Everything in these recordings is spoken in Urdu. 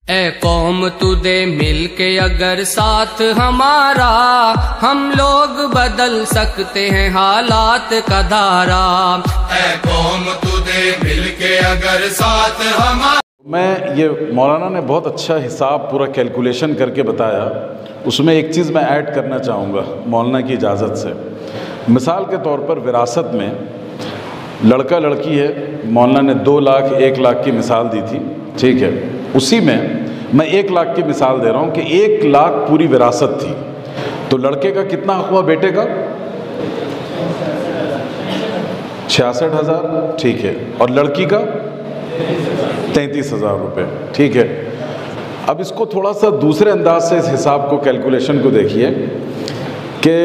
اے قوم تو دے مل کے اگر ساتھ ہمارا، ہم لوگ بدل سکتے ہیں حالات کا دھارا۔ اے قوم تو دے مل کے اگر ساتھ ہمارا۔ میں یہ مولانا نے بہت اچھا حساب پورا کیلکولیشن کر کے بتایا، اس میں ایک چیز میں ایڈ کرنا چاہوں گا مولانا کی اجازت سے۔ مثال کے طور پر وراثت میں لڑکا لڑکی ہے، مولانا نے 2 لاکھ 1 لاکھ کی مثال دی تھی، ٹھیک ہے، اسی میں 1 لاکھ کی مثال دے رہا ہوں کہ 1 لاکھ پوری وراثت تھی، تو لڑکے کا کتنا حق ہوا بیٹے کا؟ 66,000، ٹھیک ہے، اور لڑکی کا 33,000 روپے، ٹھیک ہے۔ اب اس کو تھوڑا سا دوسرے انداز سے اس حساب کو کیلکولیشن کو دیکھیے کہ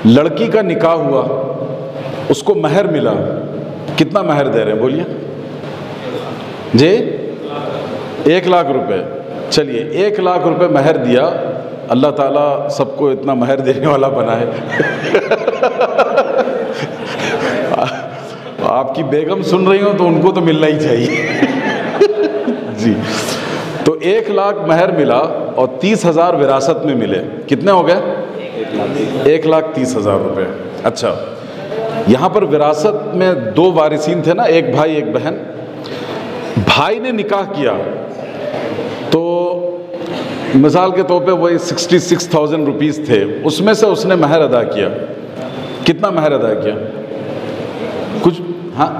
لڑکی کا نکاح ہوا، اس کو مہر ملا، کتنا مہر دے رہے ہیں بولیے جی؟ 1 لاکھ روپے، چلیے 1 لاکھ روپے مہر دیا، اللہ تعالیٰ سب کو اتنا مہر دینے والا بنائے۔ آپ کی بیگم سن رہی ہوں تو ان کو تو ملنا ہی چاہیے جی۔ تو 1 لاکھ مہر ملا اور 30,000 وراثت میں ملے، کتنے ہو گئے؟ 1,30,000 روپے۔ اچھا، یہاں پر وراثت میں 2 وارثین تھے نا، ایک بھائی ایک بہن۔ بھائی نے نکاح کیا تو مثال کے طور پہ وہی 66,000 روپیز تھے، اس میں سے اس نے مہر ادا کیا، کتنا مہر ادا کیا؟ کچھ ہاں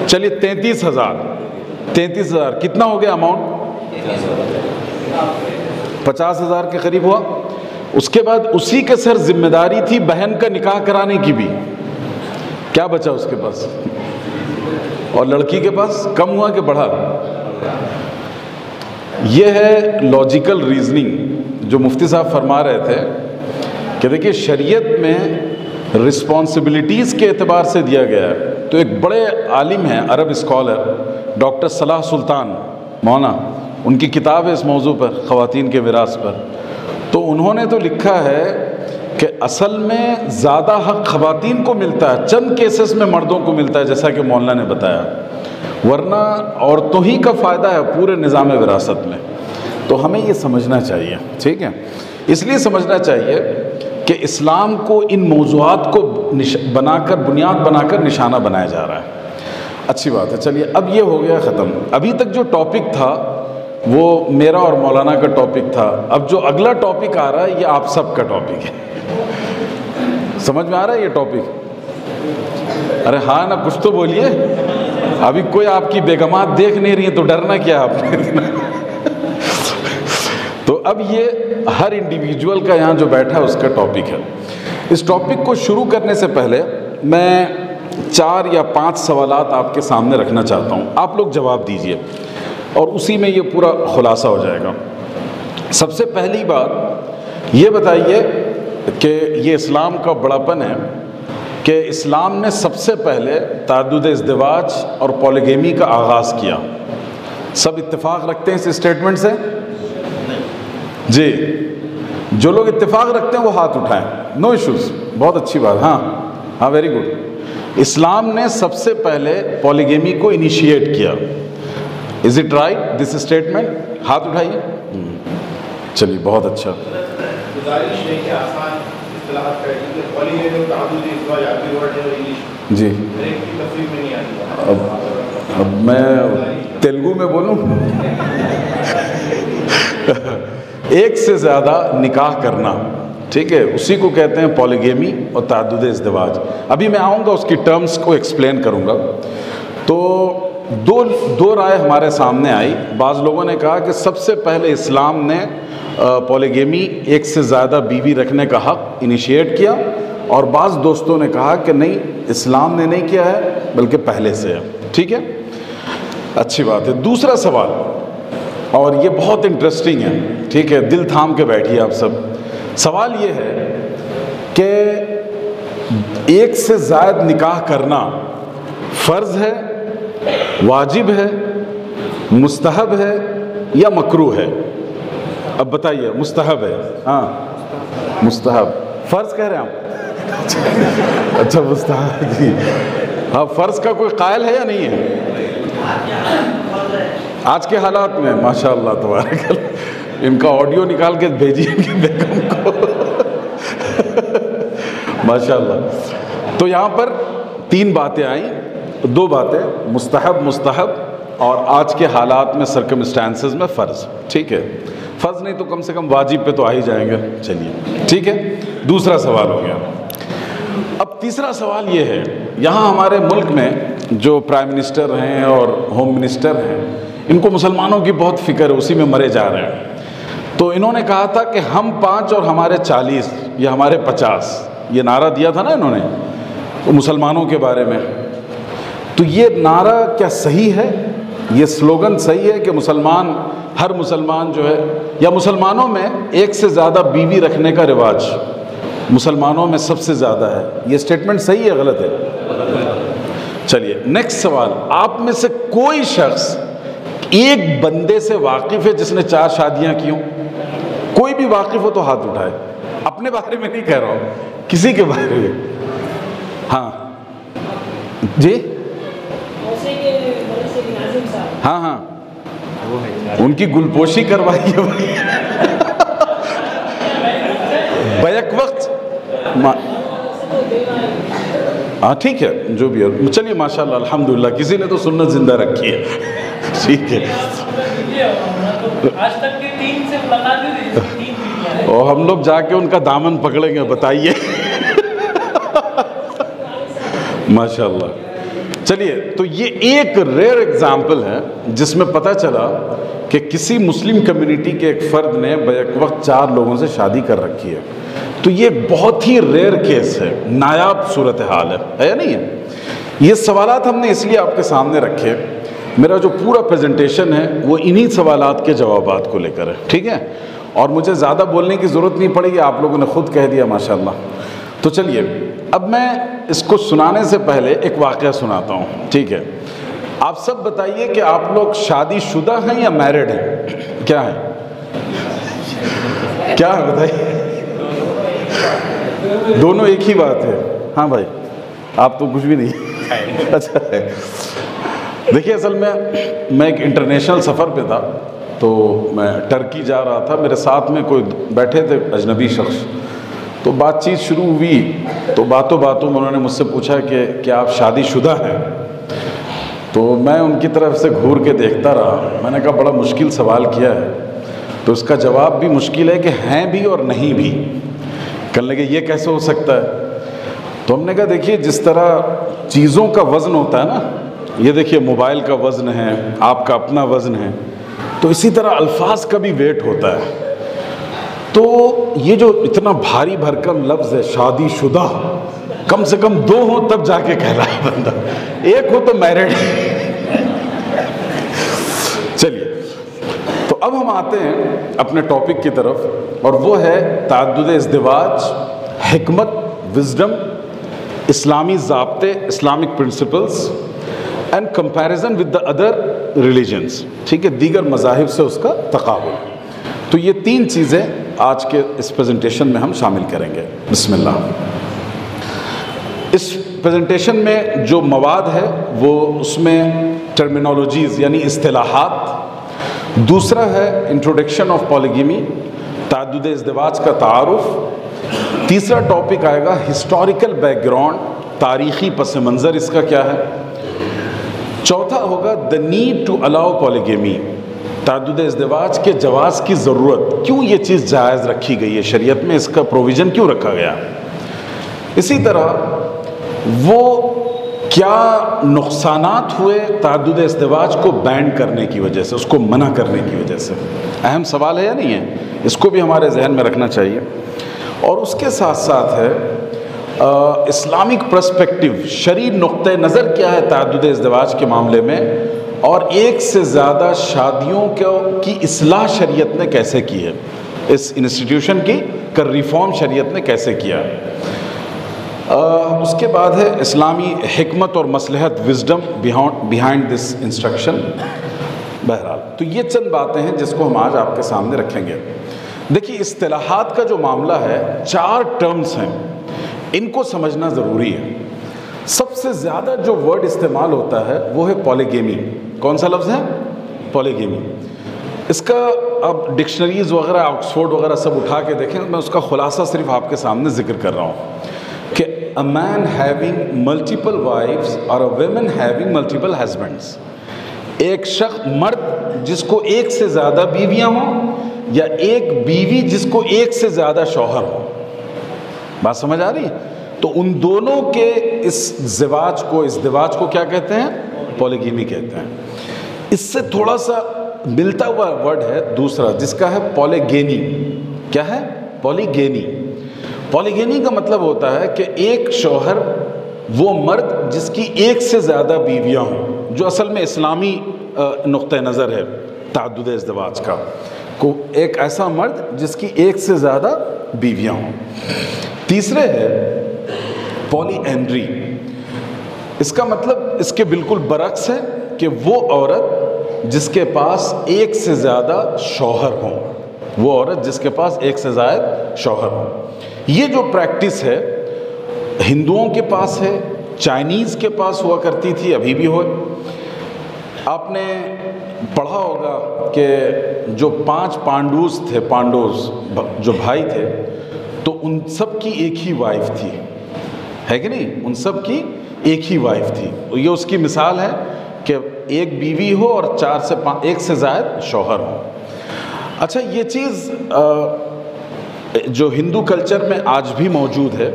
چلیے 33,000 کتنا ہو گیا اماؤنٹ؟ 50,000 کے قریب ہوا۔ اس کے بعد اسی کے سر ذمہ داری تھی بہن کا نکاح کرانے کی بھی، کیا بچا اس کے پاس؟ اور لڑکی کے پاس کم ہوا کہ بڑھا؟ یہ ہے لاجیکل ریزننگ جو مفتی صاحب فرما رہے تھے کہ دیکھیے شریعت میں رسپانسبلٹیز کے اعتبار سے دیا گیا ہے۔ تو ایک بڑے عالم ہیں عرب اسکالر ڈاکٹر صلاح سلطان مولانا، ان کی کتاب ہے اس موضوع پر، خواتین کے میراث پر، تو انہوں نے تو لکھا ہے کہ اصل میں زیادہ حق خواتین کو ملتا ہے، چند کیسز میں مردوں کو ملتا ہے جیسا کہ مولانا نے بتایا، ورنہ عورتوں ہی کا فائدہ ہے پورے نظام وراثت میں۔ تو ہمیں یہ سمجھنا چاہیے، ٹھیک ہے، اس لیے سمجھنا چاہیے کہ اسلام کو ان موضوعات کو بنا کر بنیاد بنا کر نشانہ بنایا جا رہا ہے۔ اچھی بات ہے، چلیے اب یہ ہو گیا ختم۔ ابھی تک جو ٹاپک تھا وہ میرا اور مولانا کا ٹاپک تھا، اب جو اگلا ٹاپک آ رہا ہے یہ آپ سب کا ٹاپک ہے۔ سمجھ میں آ رہا ہے یہ ٹاپک؟ ارے ہاں نا، کچھ تو بولیے، ابھی کوئی آپ کی بیگمات دیکھ نہیں رہی ہیں تو ڈرنا کیا آپ نے؟ تو اب یہ ہر انڈیویجول کا یہاں جو بیٹھا ہے اس کا ٹاپک ہے۔ اس ٹاپک کو شروع کرنے سے پہلے میں 4 یا 5 سوالات آپ کے سامنے رکھنا چاہتا ہوں، آپ لوگ جواب دیجئے اور اسی میں یہ پورا خلاصہ ہو جائے گا۔ سب سے پہلی بات یہ بتائیے کہ یہ اسلام کا بڑاپن ہے کہ اسلام نے سب سے پہلے تعدد ازدواج اور پولیگیمی کا آغاز کیا۔ سب اتفاق رکھتے ہیں اس اسٹیٹمنٹ سے؟ جی، جو لوگ اتفاق رکھتے ہیں وہ ہاتھ اٹھائیں، نو ایشوز، بہت اچھی بات، ہاں ویری گڈ۔ اسلام نے سب سے پہلے پولیگیمی کو انیشیٹ کیا، is it right this statement? ہاتھ اٹھائیے، چلیے بہت اچھا۔ گزارش ہے کہ آسان اصطلاحات کر کہ پولیگیمی اور تعدد ازدواج آپ کی ورڈ ہے اور انگلش جی، ایک کی تفصیل میں نہیں آتی۔ اب میں تیلگو میں بولوں؟ ایک سے زیادہ نکاح کرنا، ٹھیک ہے، اسی کو کہتے ہیں پولیگیمی اور تعدد ازدواج۔ ابھی میں آؤں گا اس کی ٹرمز کو ایکسپلین کروں گا۔ تو دو رائے ہمارے سامنے آئی۔ بعض لوگوں نے کہا کہ سب سے پہلے اسلام نے پولیگیمی، ایک سے زیادہ بیوی رکھنے کا حق انیشیٹ کیا، اور بعض دوستوں نے کہا کہ نہیں، اسلام نے نہیں کیا ہے بلکہ پہلے سے ہے، ٹھیک ہے، اچھی بات ہے۔ دوسرا سوال، اور یہ بہت انٹرسٹنگ ہے، ٹھیک ہے، دل تھام کے بیٹھیے آپ سب۔ سوال یہ ہے کہ ایک سے زائد نکاح کرنا فرض ہے، واجب ہے، مستحب ہے یا مکروہ ہے؟ اب بتائیے، مستحب ہے؟ ہاں مستحب، فرض کہہ رہے ہیں آپ؟ اچھا مستحب، جی ہاں، فرض کا کوئی قائل ہے یا نہیں ہے؟ آج کے حالات میں ماشاء اللہ تبارک اللہ، ان کا آڈیو نکال کے بھیجیے ان کی بیگم کو ماشاء اللہ۔ تو یہاں پر 3 باتیں آئیں، 2 باتیں مستحب اور آج کے حالات میں سرکمسٹانسز میں فرض، ٹھیک ہے، فرض نہیں تو کم سے کم واجب پہ تو آ ہی جائیں گے، چلیے ٹھیک ہے۔ دوسرا سوال ہو گیا۔ اب تیسرا سوال یہ ہے، یہاں ہمارے ملک میں جو پرائم منسٹر ہیں اور ہوم منسٹر ہیں، ان کو مسلمانوں کی بہت فکر ہے، اسی میں مرے جا رہے ہیں۔ تو انہوں نے کہا تھا کہ ہم 5 اور ہمارے 40 یا ہمارے 50، یہ نعرہ دیا تھا نا انہوں نے تو مسلمانوں کے بارے میں۔ تو یہ نعرہ کیا صحیح ہے؟ یہ سلوگن صحیح ہے کہ مسلمان، ہر مسلمان جو ہے، یا مسلمانوں میں ایک سے زیادہ بیوی رکھنے کا رواج مسلمانوں میں سب سے زیادہ ہے، یہ سٹیٹمنٹ صحیح ہے غلط ہے؟ چلیے نیکسٹ سوال، آپ میں سے کوئی شخص ایک بندے سے واقف ہے جس نے 4 شادیاں کی ہوں؟ کوئی بھی واقف ہو تو ہاتھ اٹھائے، اپنے بارے میں نہیں کہہ رہا ہوں، کسی کے بارے میں۔ ہاں جی، ہاں ہاں، ان کی گلپوشی کروائی ہے بیک وقت، ہاں ٹھیک ہے، جو بھی ہے، چلیے ماشاء اللہ الحمدللہ، کسی نے تو سنت زندہ رکھی ہے، ٹھیک ہے۔ اور ہم لوگ جا کے ان کا دامن پکڑیں گے، بتائیے ماشاء اللہ۔ چلیے، تو یہ ایک ریئر ایگزامپل ہے جس میں پتہ چلا کہ کسی مسلم کمیونٹی کے ایک فرد نے بیک وقت 4 لوگوں سے شادی کر رکھی ہے۔ تو یہ بہت ہی ریئر کیس ہے، نایاب صورتحال ہے یا نہیں ہے؟ یہ سوالات ہم نے اس لیے آپ کے سامنے رکھے، میرا جو پورا پریزنٹیشن ہے وہ انہی سوالات کے جوابات کو لے کر ہے، ٹھیک ہے، اور مجھے زیادہ بولنے کی ضرورت نہیں پڑے گی، آپ لوگوں نے خود کہہ دیا ماشاءاللہ۔ تو چلیے، اب میں اس کو سنانے سے پہلے ایک واقعہ سناتا ہوں، ٹھیک ہے؟ آپ سب بتائیے کہ آپ لوگ شادی شدہ ہیں یا میرڈ ہیں؟ کیا ہے؟ کیا ہے بتائیے؟ دونوں ایک ہی بات ہے؟ ہاں بھائی، آپ تو کچھ بھی نہیں، اچھا ہے۔ دیکھیے، اصل میں ایک انٹرنیشنل سفر پہ تھا، تو میں ٹرکی جا رہا تھا، میرے ساتھ میں کوئی بیٹھے تھے اجنبی شخص، تو بات چیت شروع ہوئی، تو باتوں میں انہوں نے مجھ سے پوچھا کہ کیا آپ شادی شدہ ہیں؟ تو میں ان کی طرف سے گھور کے دیکھتا رہا، میں نے کہا بڑا مشکل سوال کیا ہے، تو اس کا جواب بھی مشکل ہے کہ ہیں بھی اور نہیں بھی۔ کہنے لگے یہ کیسے ہو سکتا ہے؟ تو ہم نے کہا دیکھیے، جس طرح چیزوں کا وزن ہوتا ہے نا، یہ دیکھیے موبائل کا وزن ہے، آپ کا اپنا وزن ہے، تو اسی طرح الفاظ کا بھی ویٹ ہوتا ہے۔ تو یہ جو اتنا بھاری بھرکم لفظ ہے شادی شدہ، کم سے کم 2 ہوں تب جا کے کہلائے بندہ، ایک ہو تو میرڈ۔ چلیے، تو اب ہم آتے ہیں اپنے ٹاپک کی طرف، اور وہ ہے تعدد ازدواج، حکمت، وزڈم، اسلامی ضابطے، Islamic principles and comparison with the other religions, ٹھیک ہے، دیگر مذاہب سے اس کا تقابل۔ تو یہ 3 چیزیں آج کے اس پریزنٹیشن میں ہم شامل کریں گے۔ بسم اللہ۔ اس پریزنٹیشن میں جو مواد ہے وہ اس میں ٹرمینالوجیز یعنی اصطلاحات، دوسرا ہے انٹروڈکشن آف پالیگیمی، تعدد ازدواج کا تعارف، تیسرا ٹاپک آئے گا ہسٹوریکل بیک گراؤنڈ، تاریخی پس منظر اس کا کیا ہے، چوتھا ہوگا دا نیڈ ٹو الاؤ پالیگیمی، تعدد ازدواج کے جواز کی ضرورت، کیوں یہ چیز جائز رکھی گئی ہے شریعت میں، اس کا پروویژن کیوں رکھا گیا، اسی طرح وہ کیا نقصانات ہوئے تعدد ازدواج کو بین کرنے کی وجہ سے، اس کو منع کرنے کی وجہ سے۔ اہم سوال ہے یا نہیں ہے؟ اس کو بھی ہمارے ذہن میں رکھنا چاہیے۔ اور اس کے ساتھ ساتھ ہے اسلامک پرسپیکٹیو، شرعی نقطہ نظر کیا ہے تعدد ازدواج کے معاملے میں، اور ایک سے زیادہ شادیوں کی اصلاح شریعت نے کیسے کی ہے، اس انسٹیٹیوشن کی ریفارم شریعت نے کیسے کیا۔ اس کے بعد ہے اسلامی حکمت اور مصلحت، وزڈم بیہائنڈ دس انسٹرکشن۔ بہرحال تو یہ چند باتیں ہیں جس کو ہم آج آپ کے سامنے رکھیں گے۔ دیکھیے، اصطلاحات کا جو معاملہ ہے، 4 ٹرمز ہیں، ان کو سمجھنا ضروری ہے۔ سب سے زیادہ جو ورڈ استعمال ہوتا ہے وہ ہے پالیگیمی۔ کون سا لفظ ہے؟ پولیگیمی. اس کا اب ڈکشنریز وغیرہ آکسفورڈ وغیرہ سب اٹھا کے دیکھیں, میں اس کا خلاصہ صرف آپ کے سامنے ذکر کر رہا ہوں کہ a man having multiple wives or a woman having multiple husbands, ایک شخص مرد جس کو ایک سے زیادہ بیویاں ہوں یا ایک بیوی جس کو ایک سے زیادہ شوہر ہو. بات سمجھ آ رہی ہے؟ تو ان دونوں کے اس ازدواج کو کیا کہتے ہیں؟ پولیگیمی کہتے ہیں. اس سے تھوڑا سا ملتا ہوا ورڈ ہے دوسرا جس کا ہے پولیگینی. کیا ہے؟ پولیگینی. پولیگینی کا مطلب ہوتا ہے کہ ایک شوہر وہ مرد جس کی ایک سے زیادہ بیویاں ہوں, جو اصل میں اسلامی نقطہ نظر ہے تعدد ازدواج کا, کو ایک ایسا مرد جس کی ایک سے زیادہ بیویاں ہوں. تیسرے ہے پولی اینڈری. اس کا مطلب اس کے بالکل برعکس ہے کہ وہ عورت جس کے پاس ایک سے زیادہ شوہر ہوں, وہ عورت جس کے پاس ایک سے زائد شوہر ہوں. یہ جو پریکٹس ہے ہندوؤں کے پاس ہے, چائنیز کے پاس ہوا کرتی تھی, ابھی بھی ہو. آپ نے پڑھا ہوگا کہ جو 5 پانڈوز تھے, پانڈوز جو بھائی تھے, تو ان سب کی ایک ہی وائف تھی, ہے کہ نہیں؟ ان سب کی ایک ہی وائف تھی. یہ اس کی مثال ہے کہ ایک بیوی ہو اور 4 سے 5 ایک سے زائد شوہر ہو. اچھا, یہ چیز جو ہندو کلچر میں آج بھی موجود ہے,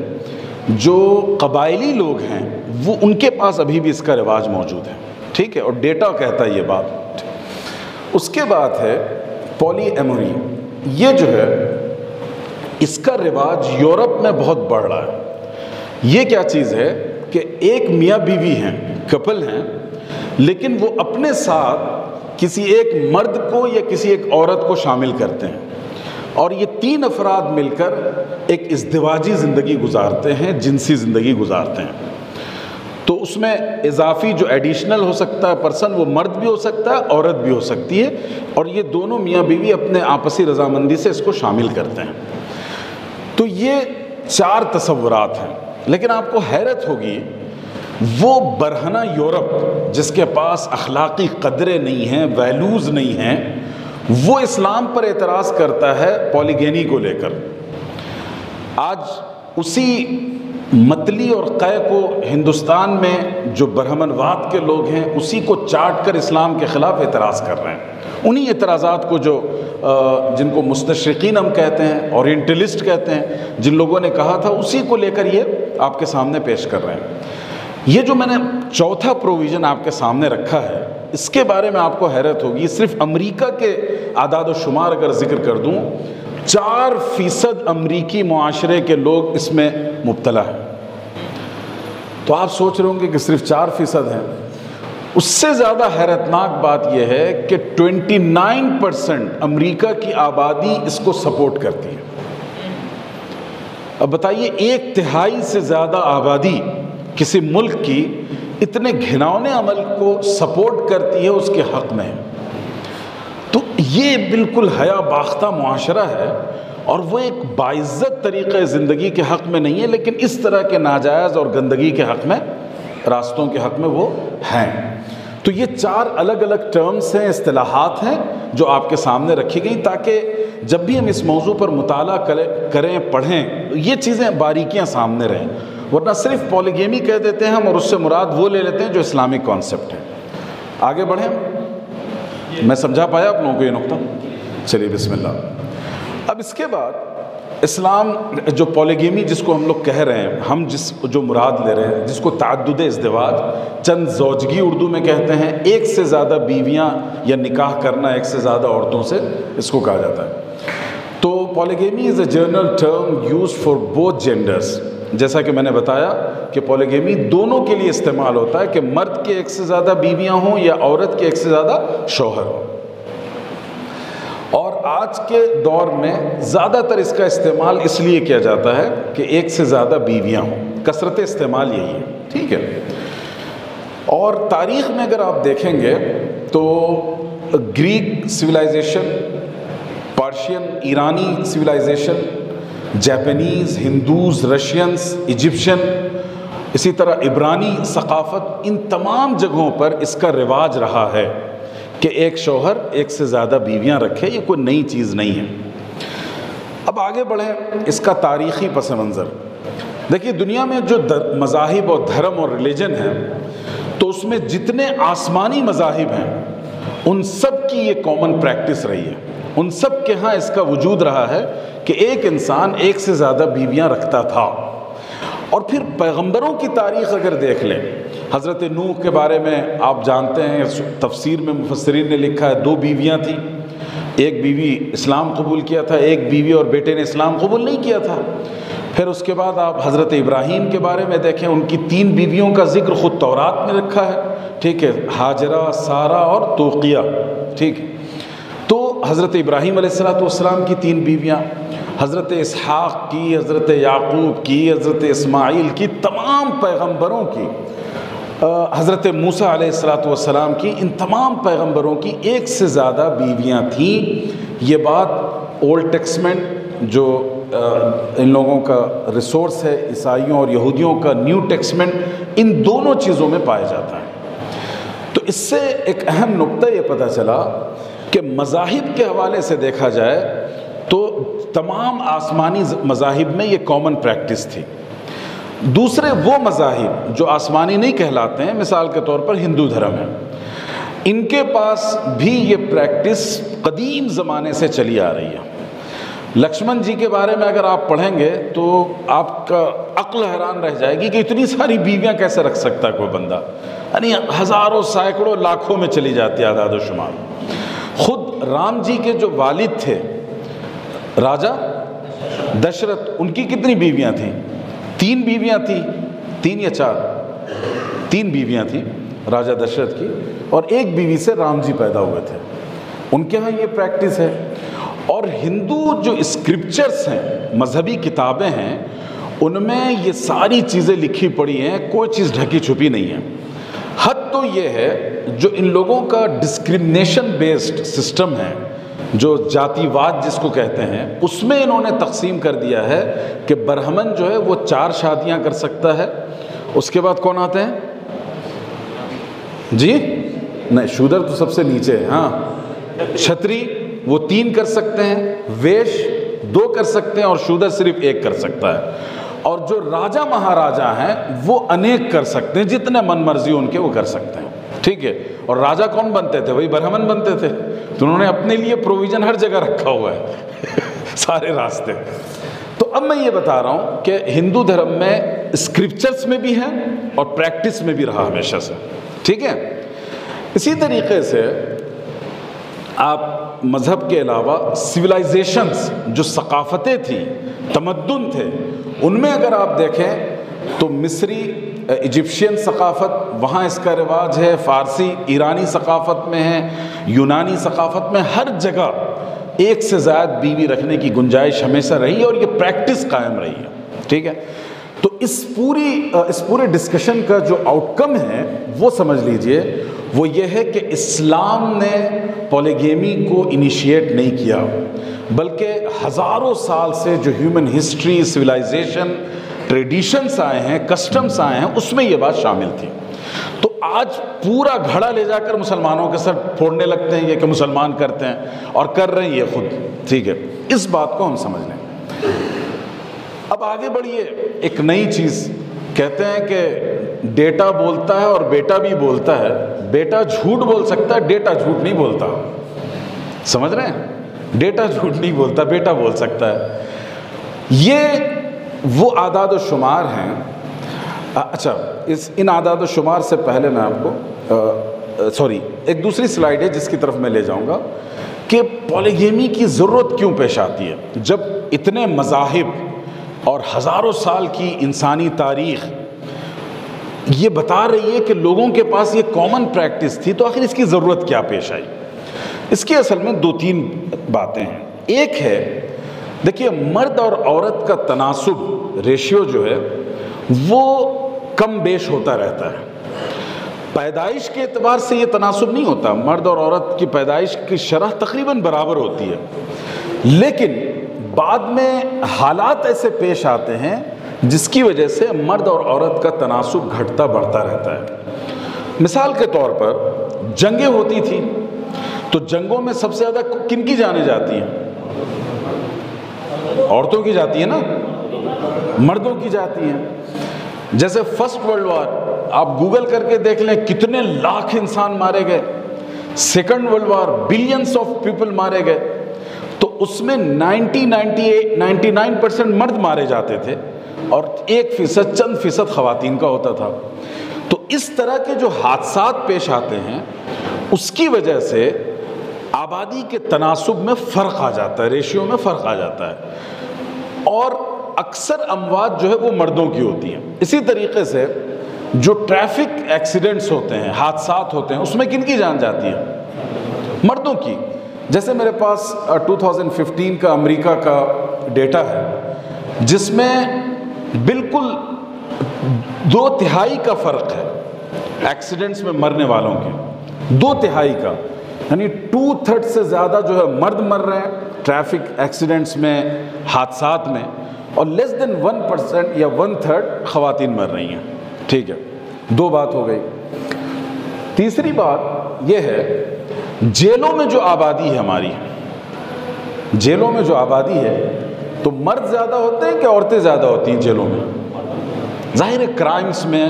جو قبائلی لوگ ہیں وہ ان کے پاس ابھی بھی اس کا رواج موجود ہے, ٹھیک ہے, اور ڈیٹا کہتا ہے یہ بات. اس کے بعد ہے پولی ایموری. یہ جو ہے اس کا رواج یورپ میں بہت بڑھ رہا ہے. یہ کیا چیز ہے کہ ایک میاں بیوی ہیں, کپل ہیں, لیکن وہ اپنے ساتھ کسی ایک مرد کو یا کسی ایک عورت کو شامل کرتے ہیں, اور یہ 3 افراد مل کر ایک ازدواجی زندگی گزارتے ہیں, جنسی زندگی گزارتے ہیں. تو اس میں اضافی جو ایڈیشنل ہو سکتا ہے پرسن, وہ مرد بھی ہو سکتا ہے, عورت بھی ہو سکتی ہے, اور یہ دونوں میاں بیوی اپنے آپسی رضامندی سے اس کو شامل کرتے ہیں. تو یہ 4 تصورات ہیں. لیکن آپ کو حیرت ہوگی, وہ برہنہ یورپ جس کے پاس اخلاقی قدریں نہیں ہیں, ویلیوز نہیں ہیں, وہ اسلام پر اعتراض کرتا ہے پولیگینی کو لے کر. آج اسی متلی اور قے کو ہندوستان میں جو برہمن واد کے لوگ ہیں اسی کو چاٹ کر اسلام کے خلاف اعتراض کر رہے ہیں. انہی اعتراضات کو جو جن کو مستشرقین ہم کہتے ہیں, اورینٹلسٹ کہتے ہیں, جن لوگوں نے کہا تھا, اسی کو لے کر یہ آپ کے سامنے پیش کر رہے ہیں. یہ جو میں نے چوتھا پروویژن آپ کے سامنے رکھا ہے, اس کے بارے میں آپ کو حیرت ہوگی. صرف امریکہ کے اعداد و شمار اگر ذکر کر دوں, 4% امریکی معاشرے کے لوگ اس میں مبتلا ہیں. تو آپ سوچ رہے ہوں گے کہ صرف 4% ہیں. اس سے زیادہ حیرتناک بات یہ ہے کہ 29% امریکہ کی آبادی اس کو سپورٹ کرتی ہے. اب بتائیے, 1/3 سے زیادہ آبادی کسی ملک کی اتنے گھناؤنے عمل کو سپورٹ کرتی ہے, اس کے حق میں. تو یہ بالکل حیا باختہ معاشرہ ہے, اور وہ ایک باعزت طریقہ زندگی کے حق میں نہیں ہے, لیکن اس طرح کے ناجائز اور گندگی کے حق میں, راستوں کے حق میں وہ ہیں. تو یہ 4 الگ الگ ٹرمز ہیں, اصطلاحات ہیں جو آپ کے سامنے رکھی گئی, تاکہ جب بھی ہم اس موضوع پر مطالعہ کریں, پڑھیں, یہ چیزیں باریکیاں سامنے رہیں. ورنہ صرف پولیگیمی کہہ دیتے ہیں ہم, اور اس سے مراد وہ لے لیتے ہیں جو اسلامک کانسیپٹ ہے. آگے بڑھیں. میں سمجھا پایا آپ لوگوں کو یہ نقطہ؟ چلیے بسم اللہ. اب اس کے بعد اسلام جو پولیگیمی جس کو ہم لوگ کہہ رہے ہیں, ہم جو مراد لے رہے ہیں, جس کو تعدد ازدواج, چند زوجگی اردو میں کہتے ہیں, ایک سے زیادہ بیویاں یا نکاح کرنا ایک سے زیادہ عورتوں سے, اس کو کہا جاتا ہے. تو polygamy is a general term used for both genders. جیسا کہ میں نے بتایا کہ پولیگیمی دونوں کے لیے استعمال ہوتا ہے, کہ مرد کے ایک سے زیادہ بیویاں ہوں یا عورت کے ایک سے زیادہ شوہر ہوں. اور آج کے دور میں زیادہ تر اس کا استعمال اس لیے کیا جاتا ہے کہ ایک سے زیادہ بیویاں ہوں, کثرت استعمال یہی ہے, ٹھیک ہے. اور تاریخ میں اگر آپ دیکھیں گے تو گریک سویلائزیشن, پرشین ایرانی civilisation, Japanese, Hindus, Russians, Egyptian, اسی طرح عبرانی ثقافت, ان تمام جگہوں پر اس کا رواج رہا ہے کہ ایک شوہر ایک سے زیادہ بیویاں رکھے، یہ کوئی نئی چیز نہیں ہے۔ اب آگے بڑھیں، اس کا تاریخی پس منظر دیکھیے۔ دنیا میں جو مذاہب اور دھرم اور ریلیجن ہیں، تو اس میں جتنے آسمانی مذاہب ہیں ان سب کی یہ کامن پریکٹس رہی ہے، ان سب کے ہاں اس کا وجود رہا ہے کہ ایک انسان ایک سے زیادہ بیویاں رکھتا تھا۔ اور پھر پیغمبروں کی تاریخ اگر دیکھ لیں، حضرت نوح کے بارے میں آپ جانتے ہیں، تفسیر میں مفسرین نے لکھا ہے 2 بیویاں تھیں، ایک بیوی اسلام قبول کیا تھا، ایک بیوی اور بیٹے نے اسلام قبول نہیں کیا تھا۔ پھر اس کے بعد آپ حضرت ابراہیم کے بارے میں دیکھیں، ان کی 3 بیویوں کا ذکر خود تورات میں رکھا ہے، ٹھیک ہے، ہاجرہ، سارہ اور توقیہ، ٹھیک ہے۔ تو حضرت ابراہیم علیہ السلام کی 3 بیویاں، حضرت اسحاق کی، حضرت یعقوب کی، حضرت اسماعیل کی، تمام پیغمبروں کی، حضرت موسیٰ علیہ السلام کی، ان تمام پیغمبروں کی ایک سے زیادہ بیویاں تھیں۔ یہ بات اولڈ ٹیسٹمنٹ جو ان لوگوں کا ریسورس ہے، عیسائیوں اور یہودیوں کا نیو ٹیسٹمنٹ، ان دونوں چیزوں میں پایا جاتا ہے۔ تو اس سے ایک اہم نقطہ یہ پتہ چلا کہ مذاہب کے حوالے سے دیکھا جائے تو تمام آسمانی مذاہب میں یہ کامن پریکٹس تھی۔ دوسرے وہ مذاہب جو آسمانی نہیں کہلاتے ہیں، مثال کے طور پر ہندو دھرم ہے، ان کے پاس بھی یہ پریکٹس قدیم زمانے سے چلی آ رہی ہے۔ لکشمن جی کے بارے میں اگر آپ پڑھیں گے تو آپ کا عقل حیران رہ جائے گی کہ اتنی ساری بیویاں کیسے رکھ سکتا ہے کوئی بندہ، یعنی ہزاروں، سینکڑوں، لاکھوں میں چلی جاتی ہے اعداد و شمار۔ خود رام جی کے جو والد تھے راجہ دشرت، ان کی کتنی بیویاں تھیں؟ 3 بیویاں تھیں، 3 یا 4؟ 3 بیویاں تھیں راجہ دشرت کی، اور ایک بیوی سے رام جی پیدا ہوئے تھے۔ ان کے ہاں یہ پریکٹس ہے۔ اور ہندو جو اسکرپچرز ہیں، مذہبی کتابیں ہیں، ان میں یہ ساری چیزیں لکھی پڑی ہیں، کوئی چیز ڈھکی چھپی نہیں ہے۔ حد تو یہ ہے جو ان لوگوں کا ڈسکرمنیشن بیسڈ سسٹم ہے، جو جاتی واد جس کو کہتے ہیں، اس میں انہوں نے تقسیم کر دیا ہے کہ برہمن جو ہے وہ 4 شادیاں کر سکتا ہے۔ اس کے بعد کون آتے ہیں جی؟ نہیں، شودر تو سب سے نیچے ہے، ہاں۔ چھتری وہ 3 کر سکتے ہیں، ویش 2 کر سکتے ہیں، اور شودر صرف 1 کر سکتا ہے۔ اور جو راجہ مہاراجہ ہیں وہ انیک کر سکتے ہیں، جتنے من مرضی ان کے وہ کر سکتے ہیں، ٹھیک ہے۔ اور راجہ کون بنتے تھے؟ وہی برہمن بنتے تھے۔ تو انہوں نے اپنے لیے پروویژن ہر جگہ رکھا ہوا ہے سارے راستے۔ تو اب میں یہ بتا رہا ہوں کہ ہندو دھرم میں اسکرپچرز میں بھی ہے اور پریکٹس میں بھی رہا ہمیشہ سے، ٹھیک ہے۔ اسی طریقے سے آپ مذہب کے علاوہ سویلائزیشنز، جو ثقافتیں تھیں، تمدن تھے، ان میں اگر آپ دیکھیں تو مصری، ایجپشین ثقافت، وہاں اس کا رواج ہے، فارسی، ایرانی ثقافت میں ہے، یونانی ثقافت میں، ہر جگہ ایک سے زائد بیوی رکھنے کی گنجائش ہمیشہ رہی ہے، اور یہ پریکٹس قائم رہی ہے، ٹھیک ہے۔ تو اس پورے ڈسکشن کا جو آؤٹ کم ہے وہ سمجھ لیجئے، وہ یہ ہے کہ اسلام نے پولیگیمی کو انیشیٹ نہیں کیا، بلکہ ہزاروں سال سے جو ہیومن ہسٹری، سویلائزیشن، ٹریڈیشنز آئے ہیں، کسٹمز آئے ہیں، اس میں یہ بات شامل تھی۔ تو آج پورا گھڑا لے جا کر مسلمانوں کے سر پھوڑنے لگتے ہیں یہ کہ مسلمان کرتے ہیں، اور کر رہے ہیں یہ خود، ٹھیک ہے۔ اس بات کو ہم سمجھ لیں۔ اب آگے بڑھیے، ایک نئی چیز کہتے ہیں کہ ڈیٹا بولتا ہے اور بیٹا بھی بولتا ہے۔ بیٹا جھوٹ بول سکتا ہے، ڈیٹا جھوٹ نہیں بولتا، سمجھ رہے ہیں؟ ڈیٹا جھوٹ نہیں بولتا، بیٹا بول سکتا ہے۔ یہ وہ اعداد و شمار ہیں۔ اچھا، ان اعداد و شمار سے پہلے میں آپ کو ایک دوسری سلائیڈ ہے جس کی طرف میں لے جاؤں گا کہ پولیگیمی کی ضرورت کیوں پیش آتی ہے، جب اتنے مذاہب اور ہزاروں سال کی انسانی تاریخ یہ بتا رہی ہے کہ لوگوں کے پاس یہ کامن پریکٹس تھی، تو آخر اس کی ضرورت کیا پیش آئی؟ اس کی اصل میں 2-3 باتیں ہیں۔ ایک ہے، دیکھیے، مرد اور عورت کا تناسب، ریشیو جو ہے وہ کم بیش ہوتا رہتا ہے۔ پیدائش کے اعتبار سے یہ تناسب نہیں ہوتا، مرد اور عورت کی پیدائش کی شرح تقریباً برابر ہوتی ہے، لیکن بعد میں حالات ایسے پیش آتے ہیں جس کی وجہ سے مرد اور عورت کا تناسب گھٹتا بڑھتا رہتا ہے۔ مثال کے طور پر جنگیں ہوتی تھیں، تو جنگوں میں سب سے زیادہ کن کی جانیں جاتی ہیں؟ عورتوں کی جاتی ہیں نا، مردوں کی جاتی ہیں۔ جیسے فرسٹ ورلڈ وار آپ گوگل کر کے دیکھ لیں کتنے لاکھ انسان مارے گئے، second world war billions of people مارے گئے، تو اس میں 99% مرد مارے جاتے تھے اور 1% چند فیصد خواتین کا ہوتا تھا۔ تو اس طرح کے جو حادثات پیش آتے ہیں اس کی وجہ سے آبادی کے تناسب میں فرق آ جاتا ہے، ریشیو میں فرق آ جاتا ہے، اور اکثر اموات جو ہے وہ مردوں کی ہوتی ہیں۔ اسی طریقے سے جو ٹریفک ایکسیڈنٹس ہوتے ہیں، حادثات ہوتے ہیں، اس میں کن کی جان جاتی ہے؟ مردوں کی۔ جیسے میرے پاس 2015 کا امریکہ کا ڈیٹا ہے جس میں بالکل 2/3 کا فرق ہے ایکسیڈنٹس میں مرنے والوں کے، 2/3 کا، یعنی 2/3 سے زیادہ جو ہے مرد مر رہے ہیں ٹریفک ایکسیڈنٹس میں، حادثات میں، اور لیس دین 1% یا 1/3 خواتین مر رہی ہیں۔ ٹھیک ہے، 2 بات ہو گئی۔ تیسری بات یہ ہے جیلوں میں جو آبادی ہے ہماری، جیلوں میں جو آبادی ہے تو مرد زیادہ ہوتے ہیں کہ عورتیں زیادہ ہوتی ہیں جیلوں میں؟ ظاہر ہے کرائمز میں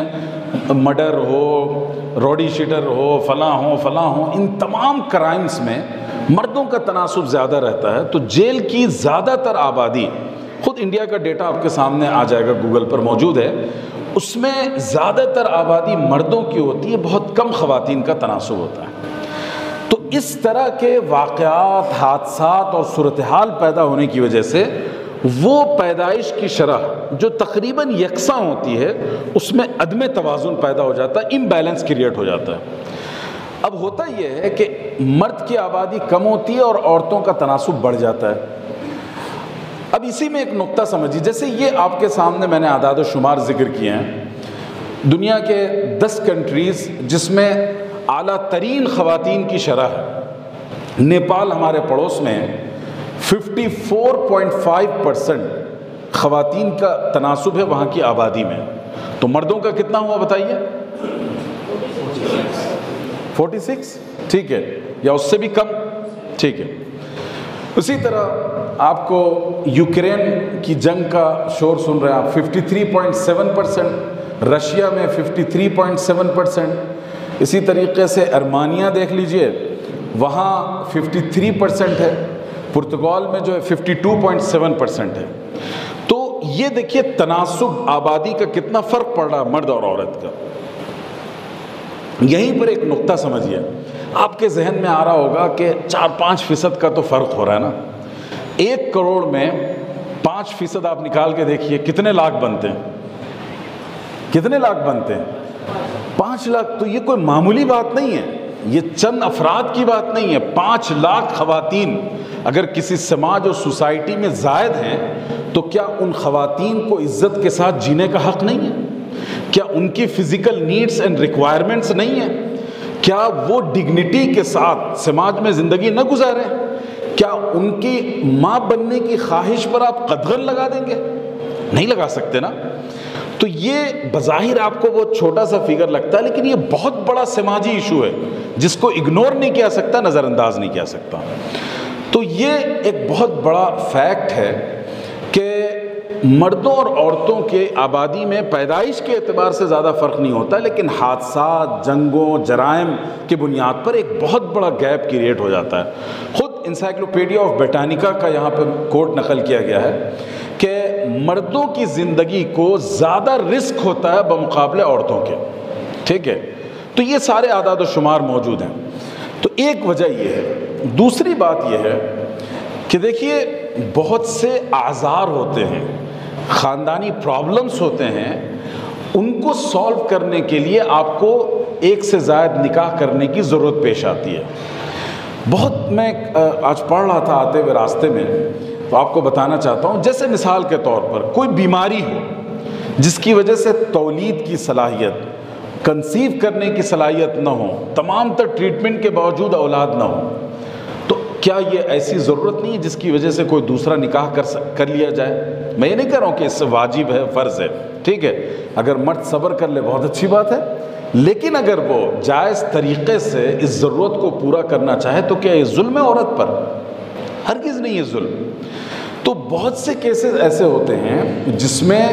مرڈر ہو، روڈی شیٹر ہو، فلاں ہو، ان تمام کرائمز میں مردوں کا تناسب زیادہ رہتا ہے، تو جیل کی زیادہ تر آبادی، خود انڈیا کا ڈیٹا آپ کے سامنے آ جائے گا، گوگل پر موجود ہے، اس میں زیادہ تر آبادی مردوں کی ہوتی ہے، بہت کم خواتین کا تناسب ہوتا ہے۔ تو اس طرح کے واقعات، حادثات اور صورتحال پیدا ہونے کی وجہ سے وہ پیدائش کی شرح جو تقریباً یکساں ہوتی ہے اس میں عدم توازن پیدا ہو جاتا ہے، امبیلنس کریٹ ہو جاتا ہے۔ اب ہوتا یہ ہے کہ مرد کی آبادی کم ہوتی ہے اور عورتوں کا تناسب بڑھ جاتا ہے۔ اب اسی میں ایک نقطہ سمجھیے، جیسے یہ آپ کے سامنے میں نے اعداد و شمار ذکر کیے ہیں، دنیا کے 10 کنٹریز جس میں اعلیٰ ترین خواتین کی شرح ہے، نیپال ہمارے پڑوس میں 54.5% خواتین کا تناسب ہے وہاں کی آبادی میں، تو مردوں کا کتنا ہوا بتائیے؟ 46، ٹھیک ہے، یا اس سے بھی کم، ٹھیک ہے۔ اسی طرح آپ کو یوکرین کی جنگ کا شور سن رہے ہیں آپ، 53.7%، رشیا میں 53.7%، اسی طریقے سے ارمانیہ دیکھ لیجئے وہاں 53% ہے، پرتگال میں جو ہے 52.7% ہے۔ تو یہ دیکھیے تناسب آبادی کا کتنا فرق پڑ رہا ہے مرد اور عورت کا۔ یہیں پر ایک نقطہ سمجھیے، آپ کے ذہن میں آ رہا ہوگا کہ 4-5% کا تو فرق ہو رہا ہے نا، 1 کروڑ میں 5% آپ نکال کے دیکھیے کتنے لاکھ بنتے ہیں؟ کتنے لاکھ بنتے ہیں؟ 5 لاکھ۔ تو یہ کوئی معمولی بات نہیں ہے، یہ چند افراد کی بات نہیں ہے۔ 5 لاکھ خواتین اگر کسی سماج اور سوسائٹی میں زائد ہیں تو کیا ان خواتین کو عزت کے ساتھ جینے کا حق نہیں ہے؟ کیا ان کی فزیکل نیڈز اینڈ ریکوائرمنٹس نہیں ہیں؟ کیا وہ ڈگنیٹی کے ساتھ سماج میں زندگی نہ گزاریں؟ کیا ان کی ماں بننے کی خواہش پر آپ قدغن لگا دیں گے؟ نہیں لگا سکتے نا۔ تو یہ بظاہر آپ کو وہ چھوٹا سا فگر لگتا ہے، لیکن یہ بہت بڑا سماجی ایشو ہے جس کو اگنور نہیں کیا سکتا، نظر انداز نہیں کیا سکتا۔ تو یہ ایک بہت بڑا فیکٹ ہے کہ مردوں اور عورتوں کے آبادی میں پیدائش کے اعتبار سے زیادہ فرق نہیں ہوتا، لیکن حادثات، جنگوں، جرائم کی بنیاد پر ایک بہت بڑا گیپ کریٹ ہو جاتا ہے۔ خود انسائکلوپیڈیا آف بریٹانیکا کا یہاں پہ کوٹ نقل کیا گیا ہے کہ مردوں کی زندگی کو زیادہ رسک ہوتا ہے بمقابلے عورتوں کے، ٹھیک ہے۔ تو یہ سارے اعداد و شمار موجود ہیں۔ تو ایک وجہ یہ ہے۔ دوسری بات یہ ہے کہ دیکھیے بہت سے اعذار ہوتے ہیں، خاندانی پرابلمز ہوتے ہیں، ان کو سالو کرنے کے لیے آپ کو 1 سے زائد نکاح کرنے کی ضرورت پیش آتی ہے۔ بہت میں آج پڑھ رہا تھا آتے ہوئے راستے میں، تو آپ کو بتانا چاہتا ہوں، جیسے مثال کے طور پر کوئی بیماری ہو جس کی وجہ سے تولید کی صلاحیت، کنسیو کرنے کی صلاحیت نہ ہو، تمام تر ٹریٹمنٹ کے باوجود اولاد نہ ہو، تو کیا یہ ایسی ضرورت نہیں ہے جس کی وجہ سے کوئی دوسرا نکاح کر لیا جائے؟ میں یہ نہیں کہہ رہا ہوں کہ اس سے واجب ہے، فرض ہے، ٹھیک ہے، اگر مرد صبر کر لے بہت اچھی بات ہے، لیکن اگر وہ جائز طریقے سے اس ضرورت کو پورا کرنا چاہے تو کیا یہ ظلم ہے عورت پر؟ ہرگز نہیں ہے ظلم۔ تو بہت سے کیسز ایسے ہوتے ہیں جس میں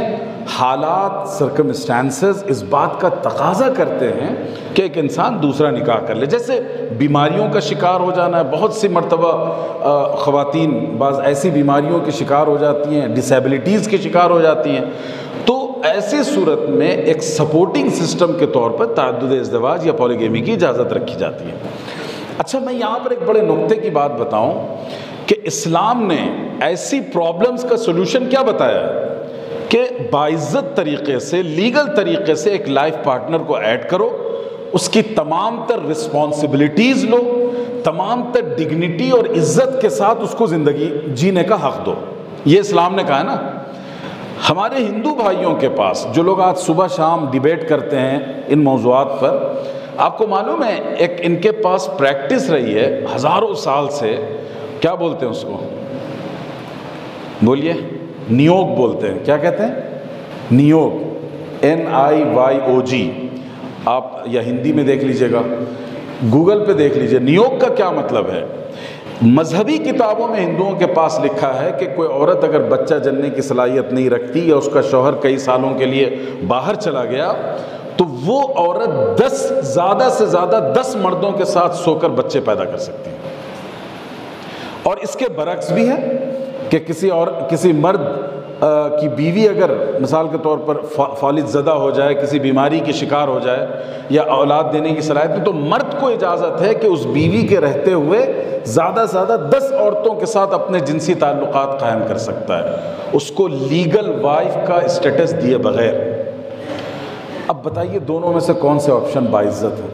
حالات، سرکمسٹانسز اس بات کا تقاضا کرتے ہیں کہ ایک انسان دوسرا نکاح کر لے، جیسے بیماریوں کا شکار ہو جانا ہے۔ بہت سی مرتبہ خواتین بعض ایسی بیماریوں کے شکار ہو جاتی ہیں، ڈسیبلٹیز کے شکار ہو جاتی ہیں، تو ایسی صورت میں ایک سپورٹنگ سسٹم کے طور پر تعدد ازدواج یا پولیگیمی کی اجازت رکھی جاتی ہے۔ اچھا، میں یہاں پر ایک بڑے نقطے کی بات بتاؤں کہ اسلام نے ایسی پرابلمز کا سولوشن کیا بتایا ہے کہ باعزت طریقے سے، لیگل طریقے سے ایک لائف پارٹنر کو ایڈ کرو، اس کی تمام تر رسپانسبلٹیز لو، تمام تر ڈگنیٹی اور عزت کے ساتھ اس کو زندگی جینے کا حق دو۔ یہ اسلام نے کہا ہے نا۔ ہمارے ہندو بھائیوں کے پاس جو لوگ آج صبح شام ڈیبیٹ کرتے ہیں ان موضوعات پر، آپ کو معلوم ہے ایک ان کے پاس پریکٹس رہی ہے ہزاروں سال سے، کیا بولتے ہیں اس کو؟ بولیے، نیوگ بولتے ہیں۔ کیا کہتے ہیں؟ نیوگ، NIYOG۔ آپ یا ہندی میں دیکھ لیجئے گا، گوگل پہ دیکھ لیجئے نیوگ کا کیا مطلب ہے۔ مذہبی کتابوں میں ہندوؤں کے پاس لکھا ہے کہ کوئی عورت اگر بچہ جننے کی صلاحیت نہیں رکھتی یا اس کا شوہر کئی سالوں کے لیے باہر چلا گیا تو وہ عورت زیادہ سے زیادہ 10 مردوں کے ساتھ سو کر بچے پیدا کر سکتی ہے۔ اور اس کے برعکس بھی ہے کہ کسی مرد کی بیوی اگر مثال کے طور پر فالج زدہ ہو جائے، کسی بیماری کی شکار ہو جائے یا اولاد دینے کی صلاحیت نہیں، تو مرد کو اجازت ہے کہ اس بیوی کے رہتے ہوئے زیادہ سے زیادہ 10 عورتوں کے ساتھ اپنے جنسی تعلقات قائم کر سکتا ہے، اس کو لیگل وائف کا اسٹیٹس دیے بغیر۔ اب بتائیے دونوں میں سے کون سے آپشن باعزت ہے؟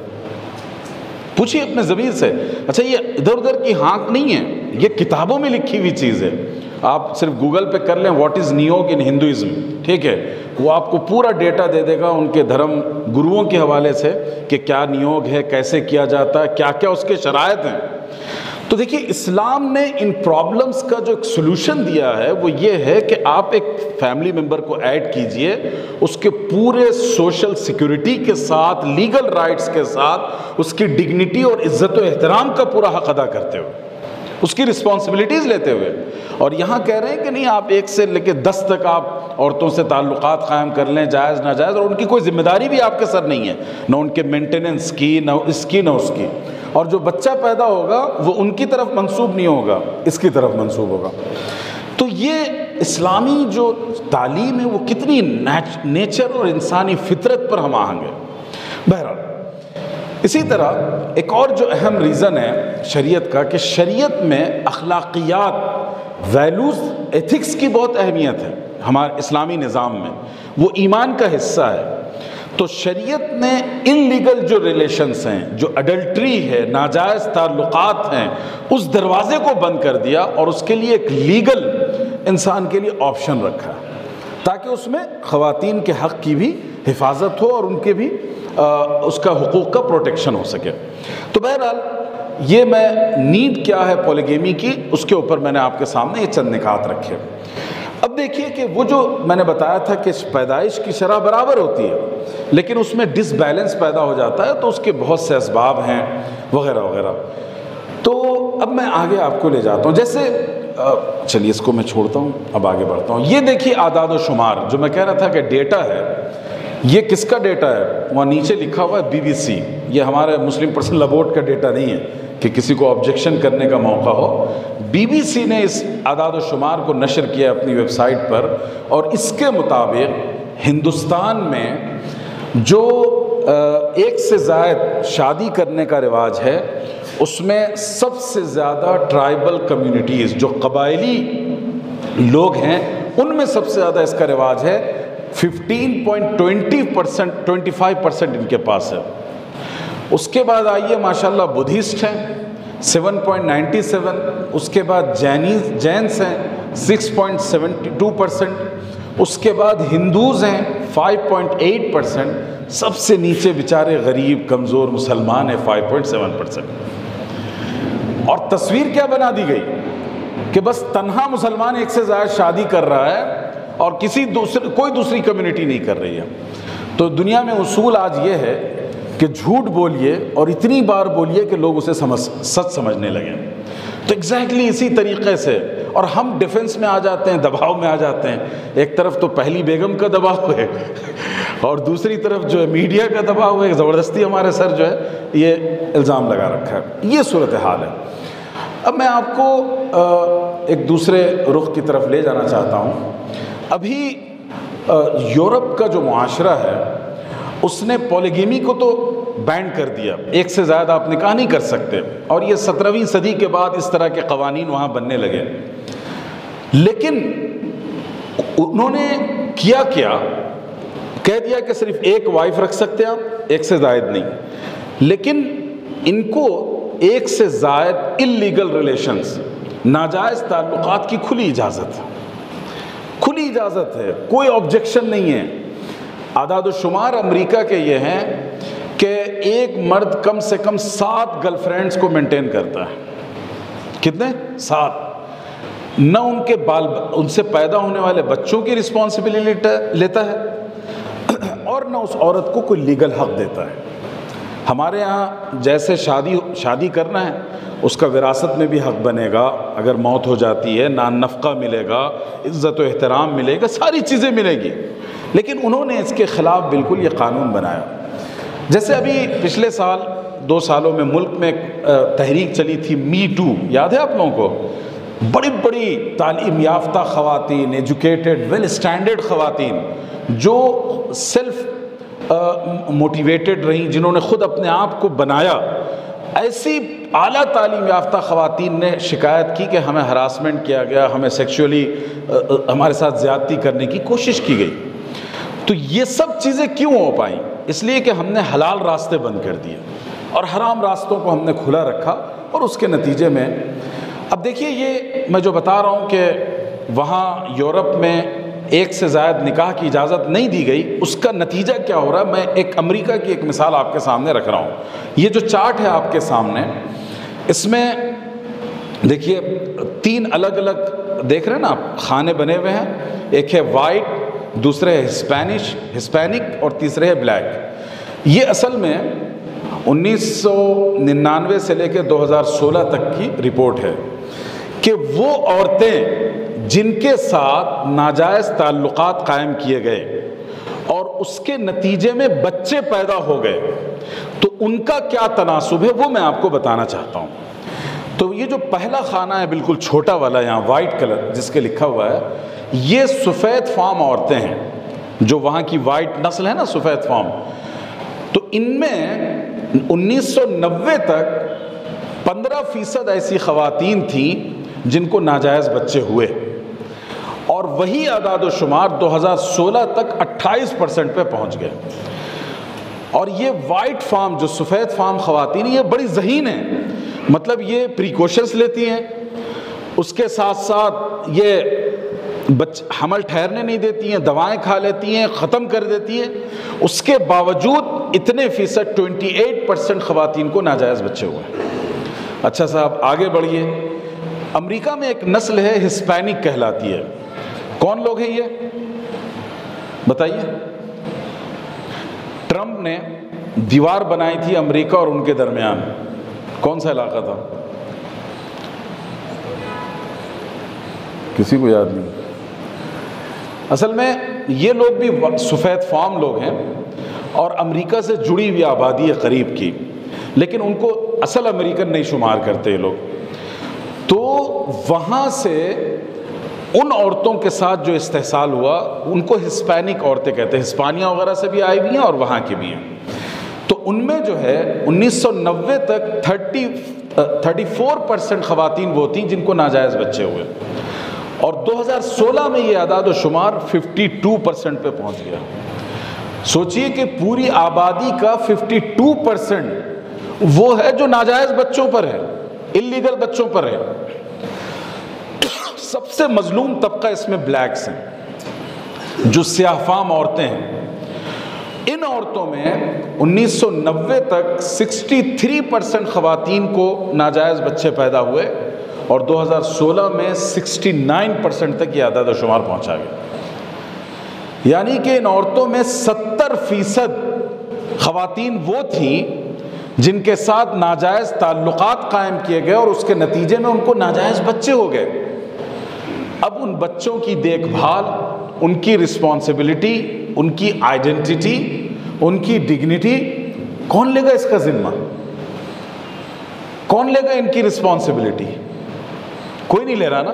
پوچھیے اپنے ضمیر سے۔ اچھا، یہ ادھر ادھر کی ہانک نہیں ہے، یہ کتابوں میں لکھی ہوئی چیز ہے۔ آپ صرف گوگل پہ کر لیں what is Neog in Hinduism, ٹھیک ہے، وہ آپ کو پورا ڈیٹا دے دے گا ان کے دھرم گروؤں کے حوالے سے کہ کیا نیوگ ہے، کیسے کیا جاتا ہے، کیا کیا اس کے شرائط ہیں۔ تو دیکھیے اسلام نے ان پرابلمز کا جو ایک سلوشن دیا ہے وہ یہ ہے کہ آپ ایک فیملی ممبر کو ایڈ کیجئے، اس کے پورے سوشل سیکیورٹی کے ساتھ، لیگل رائٹس کے ساتھ، اس کی ڈگنیٹی اور عزت و احترام کا پورا حق ادا کرتے ہوئے، اس کی رسپانسبلٹیز لیتے ہوئے۔ اور یہاں کہہ رہے ہیں کہ نہیں، آپ 1 سے لے کے 10 تک آپ عورتوں سے تعلقات قائم کر لیں، جائز ناجائز، اور ان کی کوئی ذمہ داری بھی آپ کے سر نہیں ہے، نہ ان کے مینٹیننس کی، نہ اس کی، نہ اس کی۔ اور جو بچہ پیدا ہوگا وہ ان کی طرف منسوب نہیں ہوگا، اس کی طرف منسوب ہوگا۔ تو یہ اسلامی جو تعلیم ہے وہ کتنی نیچر اور انسانی فطرت پر ہم آہنگ ہے۔ بہرحال اسی طرح ایک اور جو اہم ریزن ہے شریعت کا، کہ شریعت میں اخلاقیات، ویلیوز، ایتھکس کی بہت اہمیت ہے ہمارے اسلامی نظام میں، وہ ایمان کا حصہ ہے۔ تو شریعت نے ان لیگل جو ریلیشنز ہیں، جو اڈلٹری ہے، ناجائز تعلقات ہیں، اس دروازے کو بند کر دیا اور اس کے لیے ایک لیگل انسان کے لیے آپشن رکھا تاکہ اس میں خواتین کے حق کی بھی حفاظت ہو اور ان کے بھی اس کا حقوق کا پروٹیکشن ہو سکے۔ تو بہرحال یہ میں نیڈ کیا ہے پولیگیمی کی، اس کے اوپر میں نے آپ کے سامنے یہ چند نکات رکھے۔ اب دیکھیے کہ وہ جو میں نے بتایا تھا کہ پیدائش کی شرح برابر ہوتی ہے لیکن اس میں ڈس بیلنس پیدا ہو جاتا ہے، تو اس کے بہت سے اسباب ہیں وغیرہ وغیرہ۔ تو اب میں آگے آپ کو لے جاتا ہوں، جیسے چلیے اس کو میں چھوڑتا ہوں، اب آگے بڑھتا ہوں۔ یہ دیکھیے اعداد و شمار جو میں کہہ رہا تھا کہ ڈیٹا ہے، یہ کس کا ڈیٹا ہے؟ وہاں نیچے لکھا ہوا ہے BBC۔ یہ ہمارے مسلم پرسنل لا بورڈ کا ڈیٹا نہیں ہے کہ کسی کو آبجیکشن کرنے کا موقع ہو۔ BBC نے اس اعداد و شمار کو نشر کیا اپنی ویب سائٹ پر، اور اس کے مطابق ہندوستان میں جو 1 سے زائد شادی کرنے کا رواج ہے، اس میں سب سے زیادہ ٹرائبل کمیونٹیز، جو قبائلی لوگ ہیں، ان میں سب سے زیادہ اس کا رواج ہے۔ 25% ان کے پاس ہے۔ اس کے بعد آئیے ماشاءاللہ بدھسٹ ہیں 7.97، اس کے بعد جینس ہیں 6.72%، اس کے بعد ہندوز ہیں 5.8%، سب سے نیچے بیچارے غریب کمزور مسلمان ہیں 5.7%۔ اور تصویر کیا بنا دی گئی کہ بس تنہا مسلمان 1 سے زائد شادی کر رہا ہے اور کوئی دوسری کمیونٹی نہیں کر رہی ہے۔ تو دنیا میں اصول آج یہ ہے کہ جھوٹ بولیے اور اتنی بار بولیے کہ لوگ اسے سچ سمجھنے لگیں. تو ایگزیکٹلی اسی طریقے سے، اور ہم ڈیفنس میں آ جاتے ہیں، دباؤ میں آ جاتے ہیں. ایک طرف تو پہلی بیگم کا دباؤ ہے اور دوسری طرف جو ہے میڈیا کا دباؤ ہے، زبردستی ہمارے سر جو ہے یہ الزام لگا رکھا ہے. یہ صورتحال ہے. اب میں آپ کو ایک دوسرے رخ کی طرف لے جانا چاہتا ہوں. ابھی یورپ کا جو معاشرہ ہے اس نے پولیگیمی کو تو بین کر دیا، ایک سے زیادہ آپ نکاح نہیں کر سکتے، اور یہ 17ویں صدی کے بعد اس طرح کے قوانین وہاں بننے لگے. لیکن انہوں نے کیا کہہ دیا کہ صرف ایک وائف رکھ سکتے ہیں آپ، ایک سے زائد نہیں. لیکن ان کو ایک سے زائد اللیگل ریلیشنز، ناجائز تعلقات کی کھلی اجازت ہے، کوئی آبجیکشن نہیں ہے. اعداد و شمار امریکہ کے یہ ہیں کہ ایک مرد کم سے کم 7 گرل فرینڈز کو مینٹین کرتا ہے. کتنے؟ 7. نہ ان سے پیدا ہونے والے بچوں کی رسپانسبلٹی لیتا ہے اور نہ اس عورت کو کوئی لیگل حق دیتا ہے. ہمارے ہاں جیسے شادی کرنا ہے اس کا وراثت میں بھی حق بنے گا، اگر موت ہو جاتی ہے نان نفقہ ملے گا، عزت و احترام ملے گا، ساری چیزیں ملے گی. لیکن انہوں نے اس کے خلاف بالکل یہ قانون بنایا. جیسے ابھی پچھلے سال 2 سالوں میں ملک میں ایک تحریک چلی تھی می ٹو، یاد ہے آپ لوگوں کو؟ بڑی تعلیم یافتہ خواتین، ایجوکیٹڈ ویل اسٹینڈرڈ خواتین جو سیلف موٹیویٹڈ رہیں، جنہوں نے خود اپنے آپ کو بنایا، ایسی اعلیٰ تعلیم یافتہ خواتین نے شکایت کی کہ ہمیں ہراسمنٹ کیا گیا، ہمیں سیکشولی ہمارے ساتھ زیادتی کرنے کی کوشش کی گئی. تو یہ سب چیزیں کیوں ہو پائیں؟ اس لیے کہ ہم نے حلال راستے بند کر دیے اور حرام راستوں کو ہم نے کھلا رکھا، اور اس کے نتیجے میں اب دیکھیے یہ میں جو بتا رہا ہوں کہ وہاں یورپ میں ایک سے زائد نکاح کی اجازت نہیں دی گئی، اس کا نتیجہ کیا ہو رہا ہے؟ میں ایک امریکہ کی ایک مثال آپ کے سامنے رکھ رہا ہوں. یہ جو چارٹ ہے آپ کے سامنے، اس میں دیکھیے 3 الگ الگ دیکھ رہے ہیں نا آپ، خانے بنے ہوئے ہیں. ایک ہے وائٹ، دوسرے ہے ہسپینک اور تیسرے ہے بلیک. یہ اصل میں 1999 سے لے کے 2016 تک کی رپورٹ ہے کہ وہ عورتیں جن کے ساتھ ناجائز تعلقات قائم کیے گئے اور اس کے نتیجے میں بچے پیدا ہو گئے، تو ان کا کیا تناسب ہے وہ میں آپ کو بتانا چاہتا ہوں. تو یہ جو پہلا خانہ ہے بالکل چھوٹا والا یہاں وائٹ کلر جس کے لکھا ہوا ہے، یہ سفید فام عورتیں ہیں، جو وہاں کی وائٹ نسل ہے نا، سفید فام. تو ان میں 1990 تک 15% ایسی خواتین تھیں جن کو ناجائز بچے ہوئے، اور وہی اعداد و شمار 2016 تک 28% پہ پہنچ گئے. اور یہ وائٹ فارم، جو سفید فارم خواتین، یہ بڑی ذہین ہیں، مطلب یہ پریکاشنز لیتی ہیں، اس کے ساتھ ساتھ یہ حمل ٹھہرنے نہیں دیتی ہیں، دوائیں کھا لیتی ہیں، ختم کر دیتی ہیں. اس کے باوجود اتنے فیصد 28% خواتین کو ناجائز بچے ہوئے. اچھا صاحب آگے بڑھیے. امریکہ میں ایک نسل ہے ہسپینک کہلاتی ہے. کون لوگ ہیں یہ بتائیے؟ ٹرمپ نے دیوار بنائی تھی امریکہ اور ان کے درمیان. کون سا علاقہ تھا؟ کسی کو یاد نہیں. اصل میں یہ لوگ بھی سفید فام لوگ ہیں اور امریکہ سے جڑی ہوئی آبادی ہے قریب کی، لیکن ان کو اصل امریکن نہیں شمار کرتے یہ لوگ. تو وہاں سے ان عورتوں کے ساتھ جو استحصال ہوا ان کو ہسپینک عورتیں کہتے ہیں. ہسپانیہ وغیرہ سے بھی آئی بھی ہیں اور وہاں کی بھی ہیں. تو ان میں جو ہے 1990 تک 34% خواتین وہ تھیں جن کو ناجائز بچے ہوئے، اور 2016 میں یہ اعداد و شمار 52% پہ پہنچ گیا. سوچئے کہ پوری آبادی کا 52% وہ ہے جو ناجائز بچوں پر ہے، اللیگل بچوں پر ہے. سب سے مظلوم طبقہ اس میں بلیکس ہیں، جو سیاہ فام عورتیں ہیں. ان عورتوں میں 1990 تک 63% خواتین کو ناجائز بچے پیدا ہوئے، اور 2016 میں 69% تک یہ اعداد و شمار پہنچا گیا. یعنی کہ ان عورتوں میں 70% خواتین وہ تھیں جن کے ساتھ ناجائز تعلقات قائم کیے گئے اور اس کے نتیجے میں ان کو ناجائز بچے ہو گئے. اب ان بچوں کی دیکھ بھال، ان کی رسپانسبلٹی، ان کی آئیڈینٹی، ان کی ڈگنیٹی کون لے گا اس کا ذمہ؟ کون لے گا ان کی رسپانسبلٹی؟ کوئی نہیں لے رہا نا.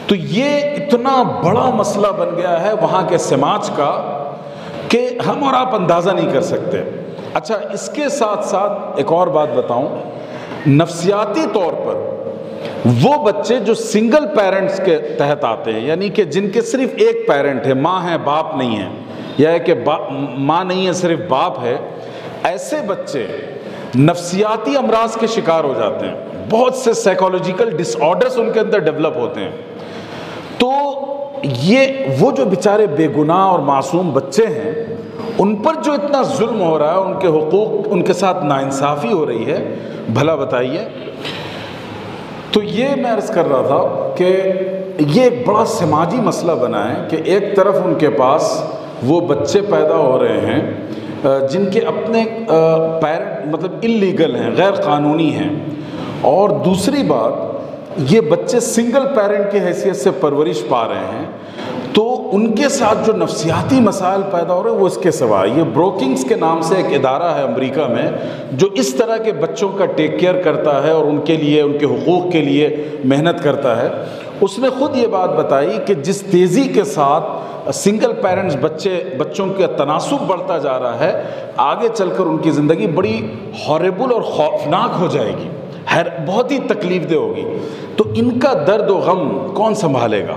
تو یہ اتنا بڑا مسئلہ بن گیا ہے وہاں کے سماج کا کہ ہم اور آپ اندازہ نہیں کر سکتے. اچھا، اس کے ساتھ ساتھ ایک اور بات بتاؤں. نفسیاتی طور پر وہ بچے جو سنگل پیرنٹس کے تحت آتے ہیں، یعنی کہ جن کے صرف ایک پیرنٹ ہے، ماں ہے باپ نہیں ہے، یا ہے کہ ماں نہیں ہے صرف باپ ہے، ایسے بچے نفسیاتی امراض کے شکار ہو جاتے ہیں. بہت سے سائیکولوجیکل ڈس آرڈرز ان کے اندر ڈیولپ ہوتے ہیں. تو یہ وہ جو بیچارے بے گناہ اور معصوم بچے ہیں، ان پر جو اتنا ظلم ہو رہا ہے، ان کے حقوق، ان کے ساتھ ناانصافی ہو رہی ہے، بھلا بتائیے. تو یہ میں عرض کر رہا تھا کہ یہ ایک بڑا سماجی مسئلہ بنا ہے کہ ایک طرف ان کے پاس وہ بچے پیدا ہو رہے ہیں جن کے اپنے پیرنٹ مطلب انلیگل ہیں، غیر قانونی ہیں، اور دوسری بات یہ بچے سنگل پیرنٹ کی حیثیت سے پرورش پا رہے ہیں. تو ان کے ساتھ جو نفسیاتی مسائل پیدا ہو رہے ہیں وہ اس کے سوا. یہ بروکنگز کے نام سے ایک ادارہ ہے امریکہ میں جو اس طرح کے بچوں کا ٹیک کیئر کرتا ہے اور ان کے لیے، ان کے حقوق کے لیے محنت کرتا ہے. اس نے خود یہ بات بتائی کہ جس تیزی کے ساتھ سنگل پیرنٹس بچوں کا تناسب بڑھتا جا رہا ہے، آگے چل کر ان کی زندگی بڑی ہاربل اور خوفناک ہو جائے گی، بہت ہی تکلیف دہ ہوگی. تو ان کا درد و غم کون سنبھالے گا؟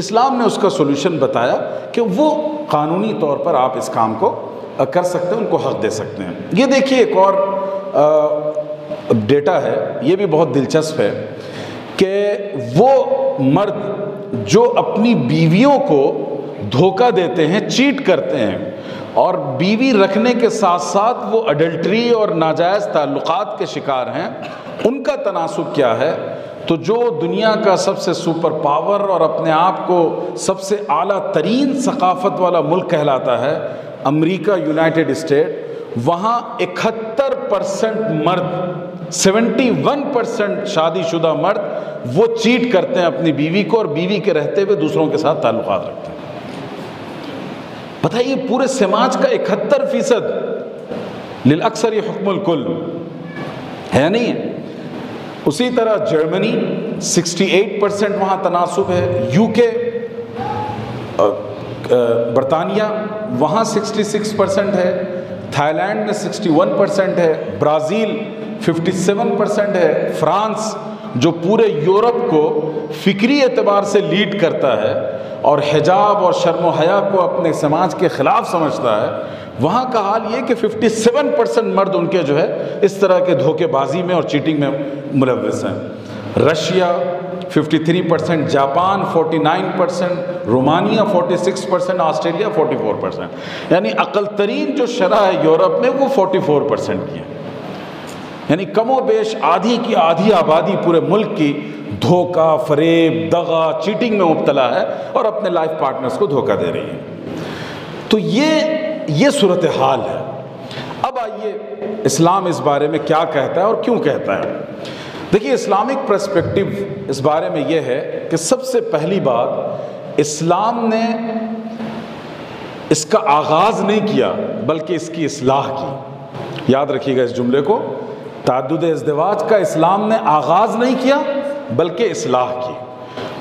اسلام نے اس کا سولوشن بتایا کہ وہ قانونی طور پر آپ اس کام کو کر سکتے ہیں، ان کو حق دے سکتے ہیں. یہ دیکھیے ایک اور ڈیٹا ہے، یہ بھی بہت دلچسپ ہے کہ وہ مرد جو اپنی بیویوں کو دھوکہ دیتے ہیں، چیٹ کرتے ہیں، اور بیوی رکھنے کے ساتھ ساتھ وہ اڈلٹری اور ناجائز تعلقات کے شکار ہیں، ان کا تناسب کیا ہے؟ تو جو دنیا کا سب سے سپر پاور اور اپنے آپ کو سب سے اعلیٰ ترین ثقافت والا ملک کہلاتا ہے، امریکہ، یونائٹڈ اسٹیٹ، وہاں 71% مرد، 71% شادی شدہ مرد وہ چیٹ کرتے ہیں اپنی بیوی کو، اور بیوی کے رہتے ہوئے دوسروں کے ساتھ تعلقات رکھتے ہیں. بتائیے پورے سماج کا 71%. للاکثر یہ حکم الکل ہے نہیں ہے. اسی طرح جرمنی 68% وہاں تناسب ہے، یو کے، برطانیہ وہاں 66% ہے، تھائی لینڈ میں 61% ہے، برازیل 57% ہے، فرانس جو پورے یورپ کو فکری اعتبار سے لیڈ کرتا ہے اور حجاب اور شرم و حیا کو اپنے سماج کے خلاف سمجھتا ہے، وہاں کا حال یہ کہ 57% مرد ان کے جو ہے اس طرح کے دھوکے بازی میں اور چیٹنگ میں ملوث ہیں. Russia 53%، Japan 49%، Romania 46%، Australia 44%. یعنی اقل ترین جو شرح ہے یورپ میں وہ 44% کی ہے. یعنی کم و بیش آدھی کی آدھی آبادی پورے ملک کی دھوکہ، فریب، دغا، چیٹنگ میں مبتلا ہے اور اپنے لائف پارٹنرز کو دھوکہ دے رہی ہے. تو یہ صورتحال ہے. اب آئیے اسلام اس بارے میں کیا کہتا ہے اور کیوں کہتا ہے. دیکھیے اسلامک پرسپیکٹو اس بارے میں یہ ہے کہ سب سے پہلی بات، اسلام نے اس کا آغاز نہیں کیا بلکہ اس کی اصلاح کی. یاد رکھیے گا اس جملے کو، تعدد ازدواج کا اسلام نے آغاز نہیں کیا بلکہ اصلاح کی.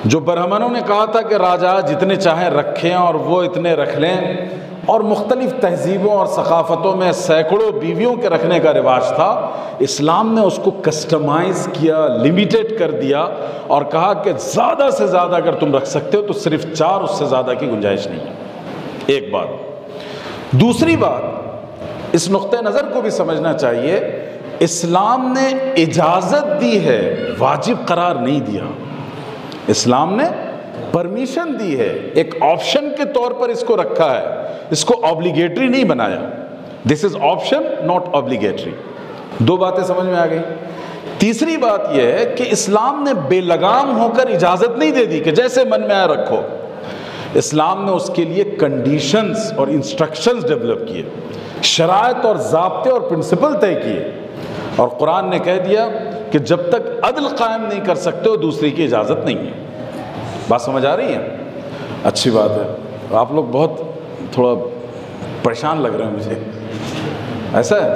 جو برہمنوں نے کہا تھا کہ راجا جتنے چاہیں رکھیں اور وہ اتنے رکھ لیں، اور مختلف تہذیبوں اور ثقافتوں میں سینکڑوں بیویوں کے رکھنے کا رواج تھا، اسلام نے اس کو کسٹمائز کیا، لمیٹڈ کر دیا اور کہا کہ زیادہ سے زیادہ اگر تم رکھ سکتے ہو تو صرف 4، اس سے زیادہ کی گنجائش نہیں ہے. ایک بات. دوسری بات، اس نقطہ نظر کو بھی سمجھنا چاہیے، اسلام نے اجازت دی ہے، واجب قرار نہیں دیا. اسلام نے پرمیشن دی ہے، ایک آپشن کے طور پر اس کو رکھا ہے، اس کو آبلیگیٹری نہیں بنایا. دس از آپشن ناٹ آبلیگیٹری. دو باتیں سمجھ میں آ گئی. تیسری بات یہ ہے کہ اسلام نے بے لگام ہو کر اجازت نہیں دے دی کہ جیسے من میں آئے رکھو. اسلام نے اس کے لیے کنڈیشنز اور انسٹرکشنز ڈیولپ کیے شرائط اور ضابطے اور پرنسپل طے کیے، اور قرآن نے کہہ دیا کہ جب تک عدل قائم نہیں کر سکتے ہو دوسری کی اجازت نہیں ہے۔ بات سمجھ آ رہی ہے؟ اچھی بات ہے۔ آپ لوگ بہت تھوڑا پریشان لگ رہے ہیں مجھے، ایسا ہے؟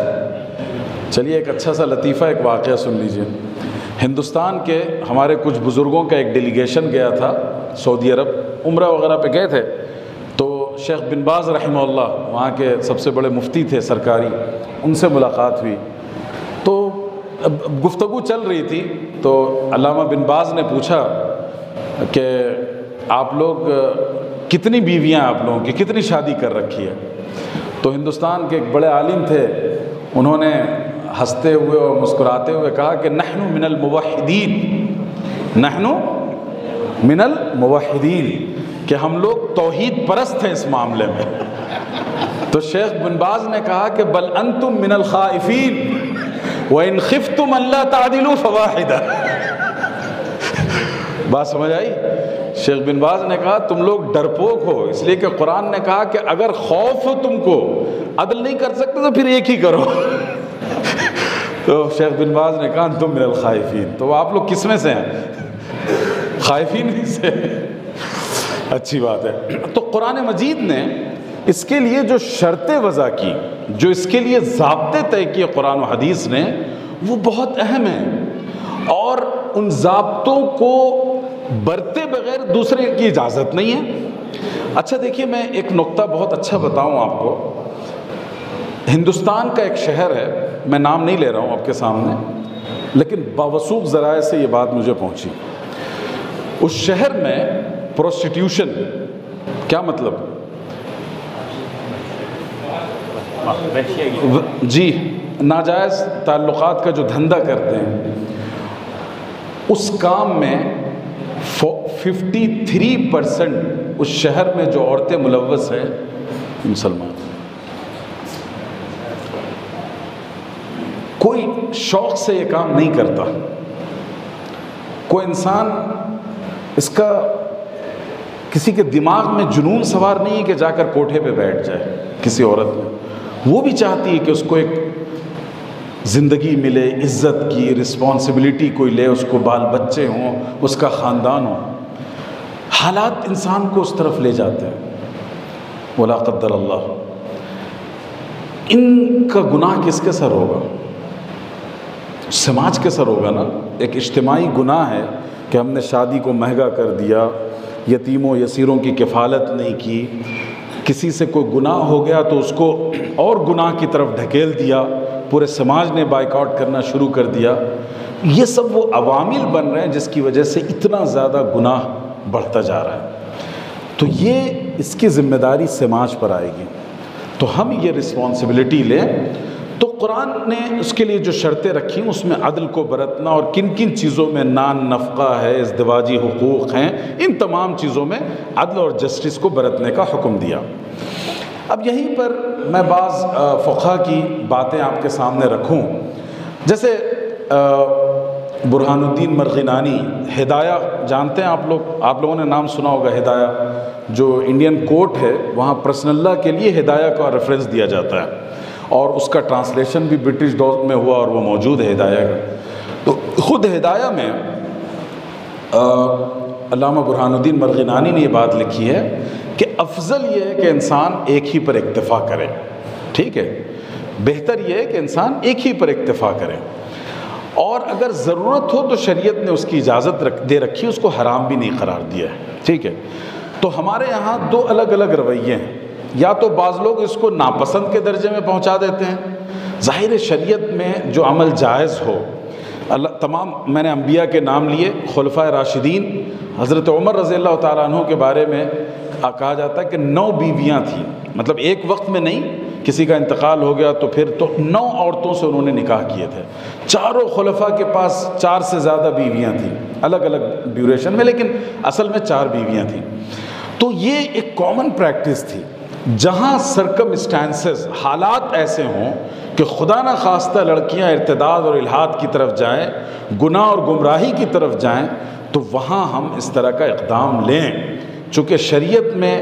چلیے ایک اچھا سا لطیفہ، ایک واقعہ سن لیجئے۔ ہندوستان کے ہمارے کچھ بزرگوں کا ایک ڈیلیگیشن گیا تھا سعودی عرب، عمرہ وغیرہ پہ گئے تھے، تو شیخ بن باز رحمہ اللہ وہاں کے سب سے بڑے مفتی تھے سرکاری، ان سے ملاقات ہوئی، تو گفتگو چل رہی تھی، تو علامہ بن باز نے پوچھا کہ آپ لوگ کتنی بیویاں آپ لوگوں کی، کتنی شادی کر رکھی ہے؟ تو ہندوستان کے ایک بڑے عالم تھے، انہوں نے ہنستے ہوئے اور مسکراتے ہوئے کہا کہ نحن من الموحدین، نحن من الموحدین، کہ ہم لوگ توحید پرست ہیں اس معاملے میں۔ تو شیخ بن باز نے کہا کہ بل انتم من الخائفین وَإِنْ خِفْتُمْ أَلَّا تَعْدِلُوا فَوَاحِدًا۔ بات سمجھ آئی؟ شیخ بن باز نے کہا تم لوگ ڈرپوک ہو، اس لیے کہ قرآن نے کہا کہ اگر خوف ہو تم کو، عدل نہیں کر سکتے تو پھر ایک ہی کرو۔ تو شیخ بن باز نے کہا تم من الخائفین، تو آپ لوگ کس میں سے ہیں؟ خائفین میں سے۔ اچھی بات ہے۔ تو قرآن مجید نے اس کے لیے جو شرطیں وضع کی، جو اس کے لیے ضابطے طے کیے قرآن و حدیث نے، وہ بہت اہم ہیں، اور ان ضابطوں کو برتے بغیر دوسرے کی اجازت نہیں ہے۔ اچھا دیکھیے، میں ایک نقطہ بہت اچھا بتاؤں آپ کو۔ ہندوستان کا ایک شہر ہے، میں نام نہیں لے رہا ہوں آپ کے سامنے، لیکن باوثوق ذرائع سے یہ بات مجھے پہنچی۔ اس شہر میں پروسٹیٹیوشن، کیا مطلب؟ جی، ناجائز تعلقات کا جو دھندا کرتے ہیں، اس کام میں 53% اس شہر میں جو عورتیں ملوث ہیں مسلمان۔ کوئی شوق سے یہ کام نہیں کرتا، کوئی انسان اس کا کسی کے دماغ میں جنون سوار نہیں ہے کہ جا کر کوٹھے پہ بیٹھ جائے کسی عورت میں، وہ بھی چاہتی ہے کہ اس کو ایک زندگی ملے، عزت کی رسپانسبلٹی کوئی لے، اس کو بال بچے ہوں، اس کا خاندان ہو۔ حالات انسان کو اس طرف لے جاتے ہیں، ولا قدر اللہ۔ ان کا گناہ کس کے سر ہوگا؟ سماج کے سر ہوگا نا۔ ایک اجتماعی گناہ ہے کہ ہم نے شادی کو مہنگا کر دیا، یتیموں یسیروں کی کفالت نہیں کی، کسی سے کوئی گناہ ہو گیا تو اس کو اور گناہ کی طرف ڈھکیل دیا، پورے سماج نے بائیکاٹ کرنا شروع کر دیا۔ یہ سب وہ عوامل بن رہے ہیں جس کی وجہ سے اتنا زیادہ گناہ بڑھتا جا رہا ہے۔ تو یہ اس کی ذمہ داری سماج پر آئے گی، تو ہم یہ رسپانسبلٹی لیں۔ تو قرآن نے اس کے لیے جو شرطیں رکھی اس میں عدل کو برتنا، اور کن کن چیزوں میں نان نفقہ ہے، ازدواجی حقوق ہیں، ان تمام چیزوں میں عدل اور جسٹس کو برتنے کا حکم دیا۔ اب یہیں پر میں بعض فقہا کی باتیں آپ کے سامنے رکھوں، جیسے برہان الدین مرغنانی، ہدایہ جانتے ہیں آپ لوگوں نے نام سنا ہوگا، ہدایہ جو انڈین کورٹ ہے وہاں پرسنل لا کے لیے ہدایہ کا ریفرنس دیا جاتا ہے، اور اس کا ٹرانسلیشن بھی برٹش دور میں ہوا اور وہ موجود ہے ہدایہ کا۔ تو خود ہدایہ میں علامہ برہان الدین مرغنانی نے یہ بات لکھی ہے کہ افضل یہ ہے کہ انسان ایک ہی پر اکتفا کرے، ٹھیک ہے، بہتر یہ ہے کہ انسان ایک ہی پر اکتفا کرے، اور اگر ضرورت ہو تو شریعت نے اس کی اجازت دے رکھی، اس کو حرام بھی نہیں قرار دیا ہے، ٹھیک ہے۔ تو ہمارے یہاں دو الگ الگ رویے ہیں، یا تو بعض لوگ اس کو ناپسند کے درجے میں پہنچا دیتے ہیں۔ ظاہر شریعت میں جو عمل جائز ہو، تمام میں نے انبیاء کے نام لیے، خلفائے راشدین، حضرت عمر رضی اللہ تعالیٰ عنہ کے بارے میں کہا جاتا ہے کہ 9 بیویاں تھیں، مطلب ایک وقت میں نہیں، کسی کا انتقال ہو گیا تو پھر تو 9 عورتوں سے انہوں نے نکاح کیے تھے۔ چاروں خلفاء کے پاس 4 سے زیادہ بیویاں تھیں، الگ الگ ڈیوریشن میں، لیکن اصل میں 4 بیویاں تھیں۔ تو یہ ایک کامن پریکٹس تھی۔ جہاں سرکمسٹانسز، حالات ایسے ہوں کہ خدا نہ خواستہ لڑکیاں ارتداد اور الحاد کی طرف جائیں، گناہ اور گمراہی کی طرف جائیں، تو وہاں ہم اس طرح کا اقدام لیں۔ چونکہ شریعت میں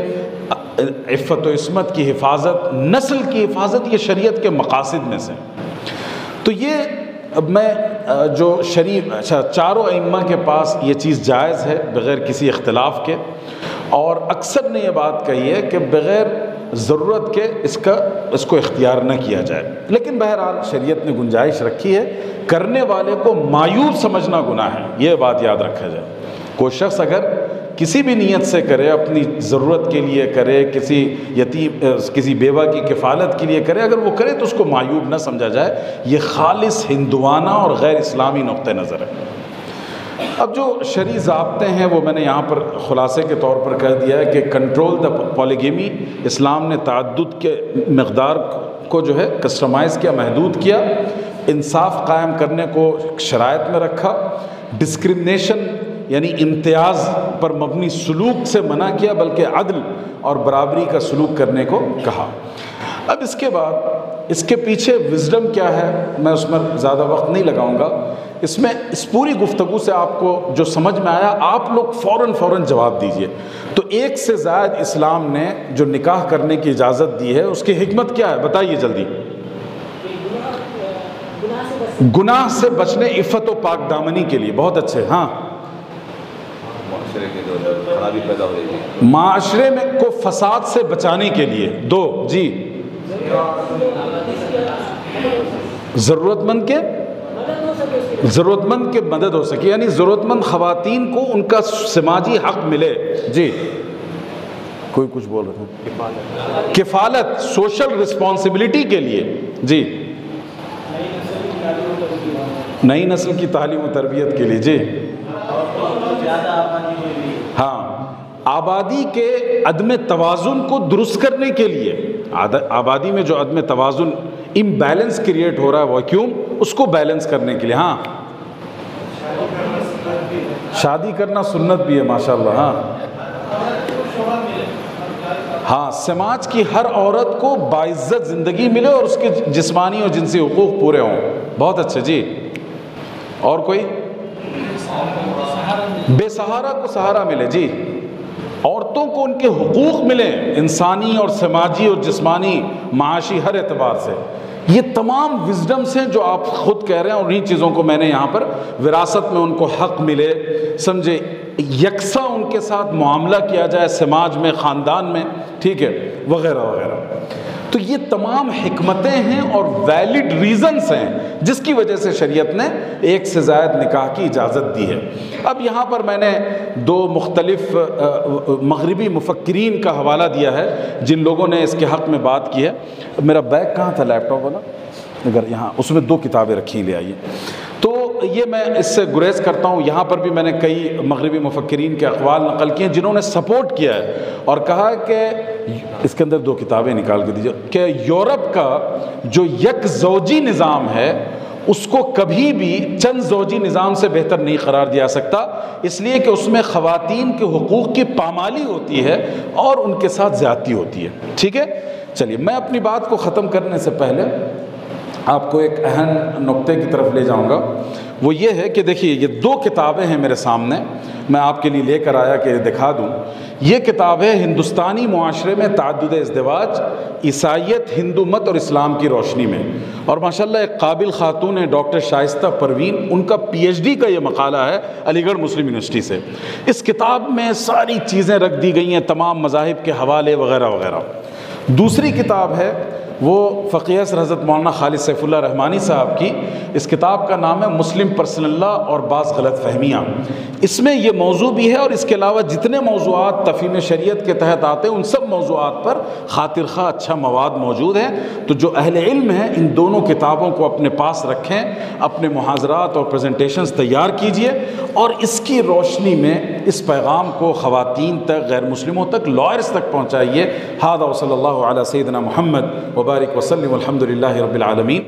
عفت و عصمت کی حفاظت، نسل کی حفاظت، یہ شریعت کے مقاصد میں سے۔ تو یہ میں جو چاروں ائمہ کے پاس یہ چیز جائز ہے بغیر کسی اختلاف کے، اور اکثر نے یہ بات کہی ہے کہ بغیر ضرورت کے اس کو اختیار نہ کیا جائے، لیکن بہرحال شریعت نے گنجائش رکھی ہے، کرنے والے کو معیوب سمجھنا گناہ ہے، یہ بات یاد رکھا جائے۔ کوئی شخص اگر کسی بھی نیت سے کرے، اپنی ضرورت کے لیے کرے، کسی یتیم کسی بیوہ کی کفالت کے لیے کرے، اگر وہ کرے تو اس کو معیوب نہ سمجھا جائے، یہ خالص ہندوانہ اور غیر اسلامی نقطہ نظر ہے۔ اب جو شرعی ضابطے ہیں وہ میں نے یہاں پر خلاصے کے طور پر کہہ دیا ہے کہ کنٹرول دا پولیگیمی، اسلام نے تعدد کے مقدار کو جو ہے کسٹمائز کیا، محدود کیا، انصاف قائم کرنے کو شرائط میں رکھا، ڈسکرمنیشن یعنی امتیاز پر مبنی سلوک سے منع کیا، بلکہ عدل اور برابری کا سلوک کرنے کو کہا۔ اب اس کے بعد اس کے پیچھے وزڈم کیا ہے، میں اس میں زیادہ وقت نہیں لگاؤں گا، اس میں اس پوری گفتگو سے آپ کو جو سمجھ میں آیا آپ لوگ فوراً جواب دیجئے۔ تو ایک سے زائد اسلام نے جو نکاح کرنے کی اجازت دی ہے اس کی حکمت کیا ہے بتائیے جلدی۔ گناہ سے بچنے، عفت و پاک دامنی کے لیے۔ بہت اچھے، ہاں، معاشرے میں کو فساد سے بچانے کے لیے۔ دو جی، ضرورت مند کے مدد ہو سکے، یعنی ضرورت مند خواتین کو ان کا سماجی حق ملے۔ جی کوئی کچھ بول رہے تھے، کفالت، سوشل رسپانسبلٹی کے لیے۔ جی، نئی نسل کی تعلیم و تربیت کے لیے۔ جی ہاں، آبادی کے عدم توازن کو درست کرنے کے لیے، آبادی میں جو عدم توازن، امبیلنس کریٹ ہو رہا ہے ویکیوم، اس کو بیلنس کرنے کے لیے۔ ہاں، شادی کرنا سنت بھی ہے ماشاءاللہ۔ ہاں ہاں، سماج کی ہر عورت کو باعزت زندگی ملے اور اس کے جسمانی اور جنسی حقوق پورے ہوں۔ بہت اچھے۔ جی اور کوئی؟ بے سہارا کو سہارا ملے۔ جی، عورتوں کو ان کے حقوق ملیں، انسانی اور سماجی اور جسمانی، معاشی، ہر اعتبار سے۔ یہ تمام وزڈمز ہیں جو آپ خود کہہ رہے ہیں، اور انہی چیزوں کو میں نے یہاں پر وراثت میں ان کو حق ملے، سمجھے، یکساں ان کے ساتھ معاملہ کیا جائے سماج میں، خاندان میں، ٹھیک ہے، وغیرہ وغیرہ۔ تو یہ تمام حکمتیں ہیں اور ویلڈ ریزنز ہیں جس کی وجہ سے شریعت نے ایک سے زائد نکاح کی اجازت دی ہے۔ اب یہاں پر میں نے دو مختلف مغربی مفکرین کا حوالہ دیا ہے جن لوگوں نے اس کے حق میں بات کی ہے۔ میرا بیگ کہاں تھا لیپ ٹاپ والا؟ اگر یہاں، اس میں دو کتابیں رکھی، لے آئیے۔ تو یہ میں اس سے گریز کرتا ہوں، یہاں پر بھی میں نے کئی مغربی مفکرین کے اقوال نقل کیے ہیں جنہوں نے سپورٹ کیا ہے اور کہا کہ اس کے اندر دو کتابیں نکال کے دیجیے، کہ یورپ کا جو یک زوجی نظام ہے اس کو کبھی بھی چند زوجی نظام سے بہتر نہیں قرار دیا سکتا، اس لیے کہ اس میں خواتین کے حقوق کی پامالی ہوتی ہے اور ان کے ساتھ زیادتی ہوتی ہے۔ ٹھیک ہے، چلیے میں اپنی بات کو ختم کرنے سے پہلے آپ کو ایک اہم نقطے کی طرف لے جاؤں گا، وہ یہ ہے کہ دیکھیے یہ دو کتابیں ہیں میرے سامنے، میں آپ کے لیے لے کر آیا کہ دکھا دوں۔ یہ کتاب ہے ہندوستانی معاشرے میں تعدد ازدواج، عیسائیت، ہندو مت اور اسلام کی روشنی میں، اور ماشاءاللہ ایک قابل خاتون ہے ڈاکٹر شائستہ پروین، ان کا پی ایچ ڈی کا یہ مقالہ ہے علی گڑھ مسلم یونیورسٹی سے۔ اس کتاب میں ساری چیزیں رکھ دی گئی ہیں، تمام مذاہب کے حوالے وغیرہ وغیرہ۔ دوسری کتاب ہے وہ فقیہ سر حضرت مولانا خالد سیف اللہ رحمانی صاحب کی، اس کتاب کا نام ہے مسلم پرسنل لا اور بعض غلط فہمیاں۔ اس میں یہ موضوع بھی ہے اور اس کے علاوہ جتنے موضوعات تفہیم شریعت کے تحت آتے ہیں ان سب موضوعات پر خاطر خواہ اچھا مواد موجود ہے۔ تو جو اہل علم ہیں ان دونوں کتابوں کو اپنے پاس رکھیں، اپنے محاضرات اور پریزنٹیشنز تیار کیجئے اور اس کی روشنی میں اس پیغام کو خواتین تک، غیر مسلموں تک، لائرز تک پہنچائیے۔ ھذا وصلی اللہ علی سیدنا محمد وبارک وسلم والحمد للہ رب العالمین۔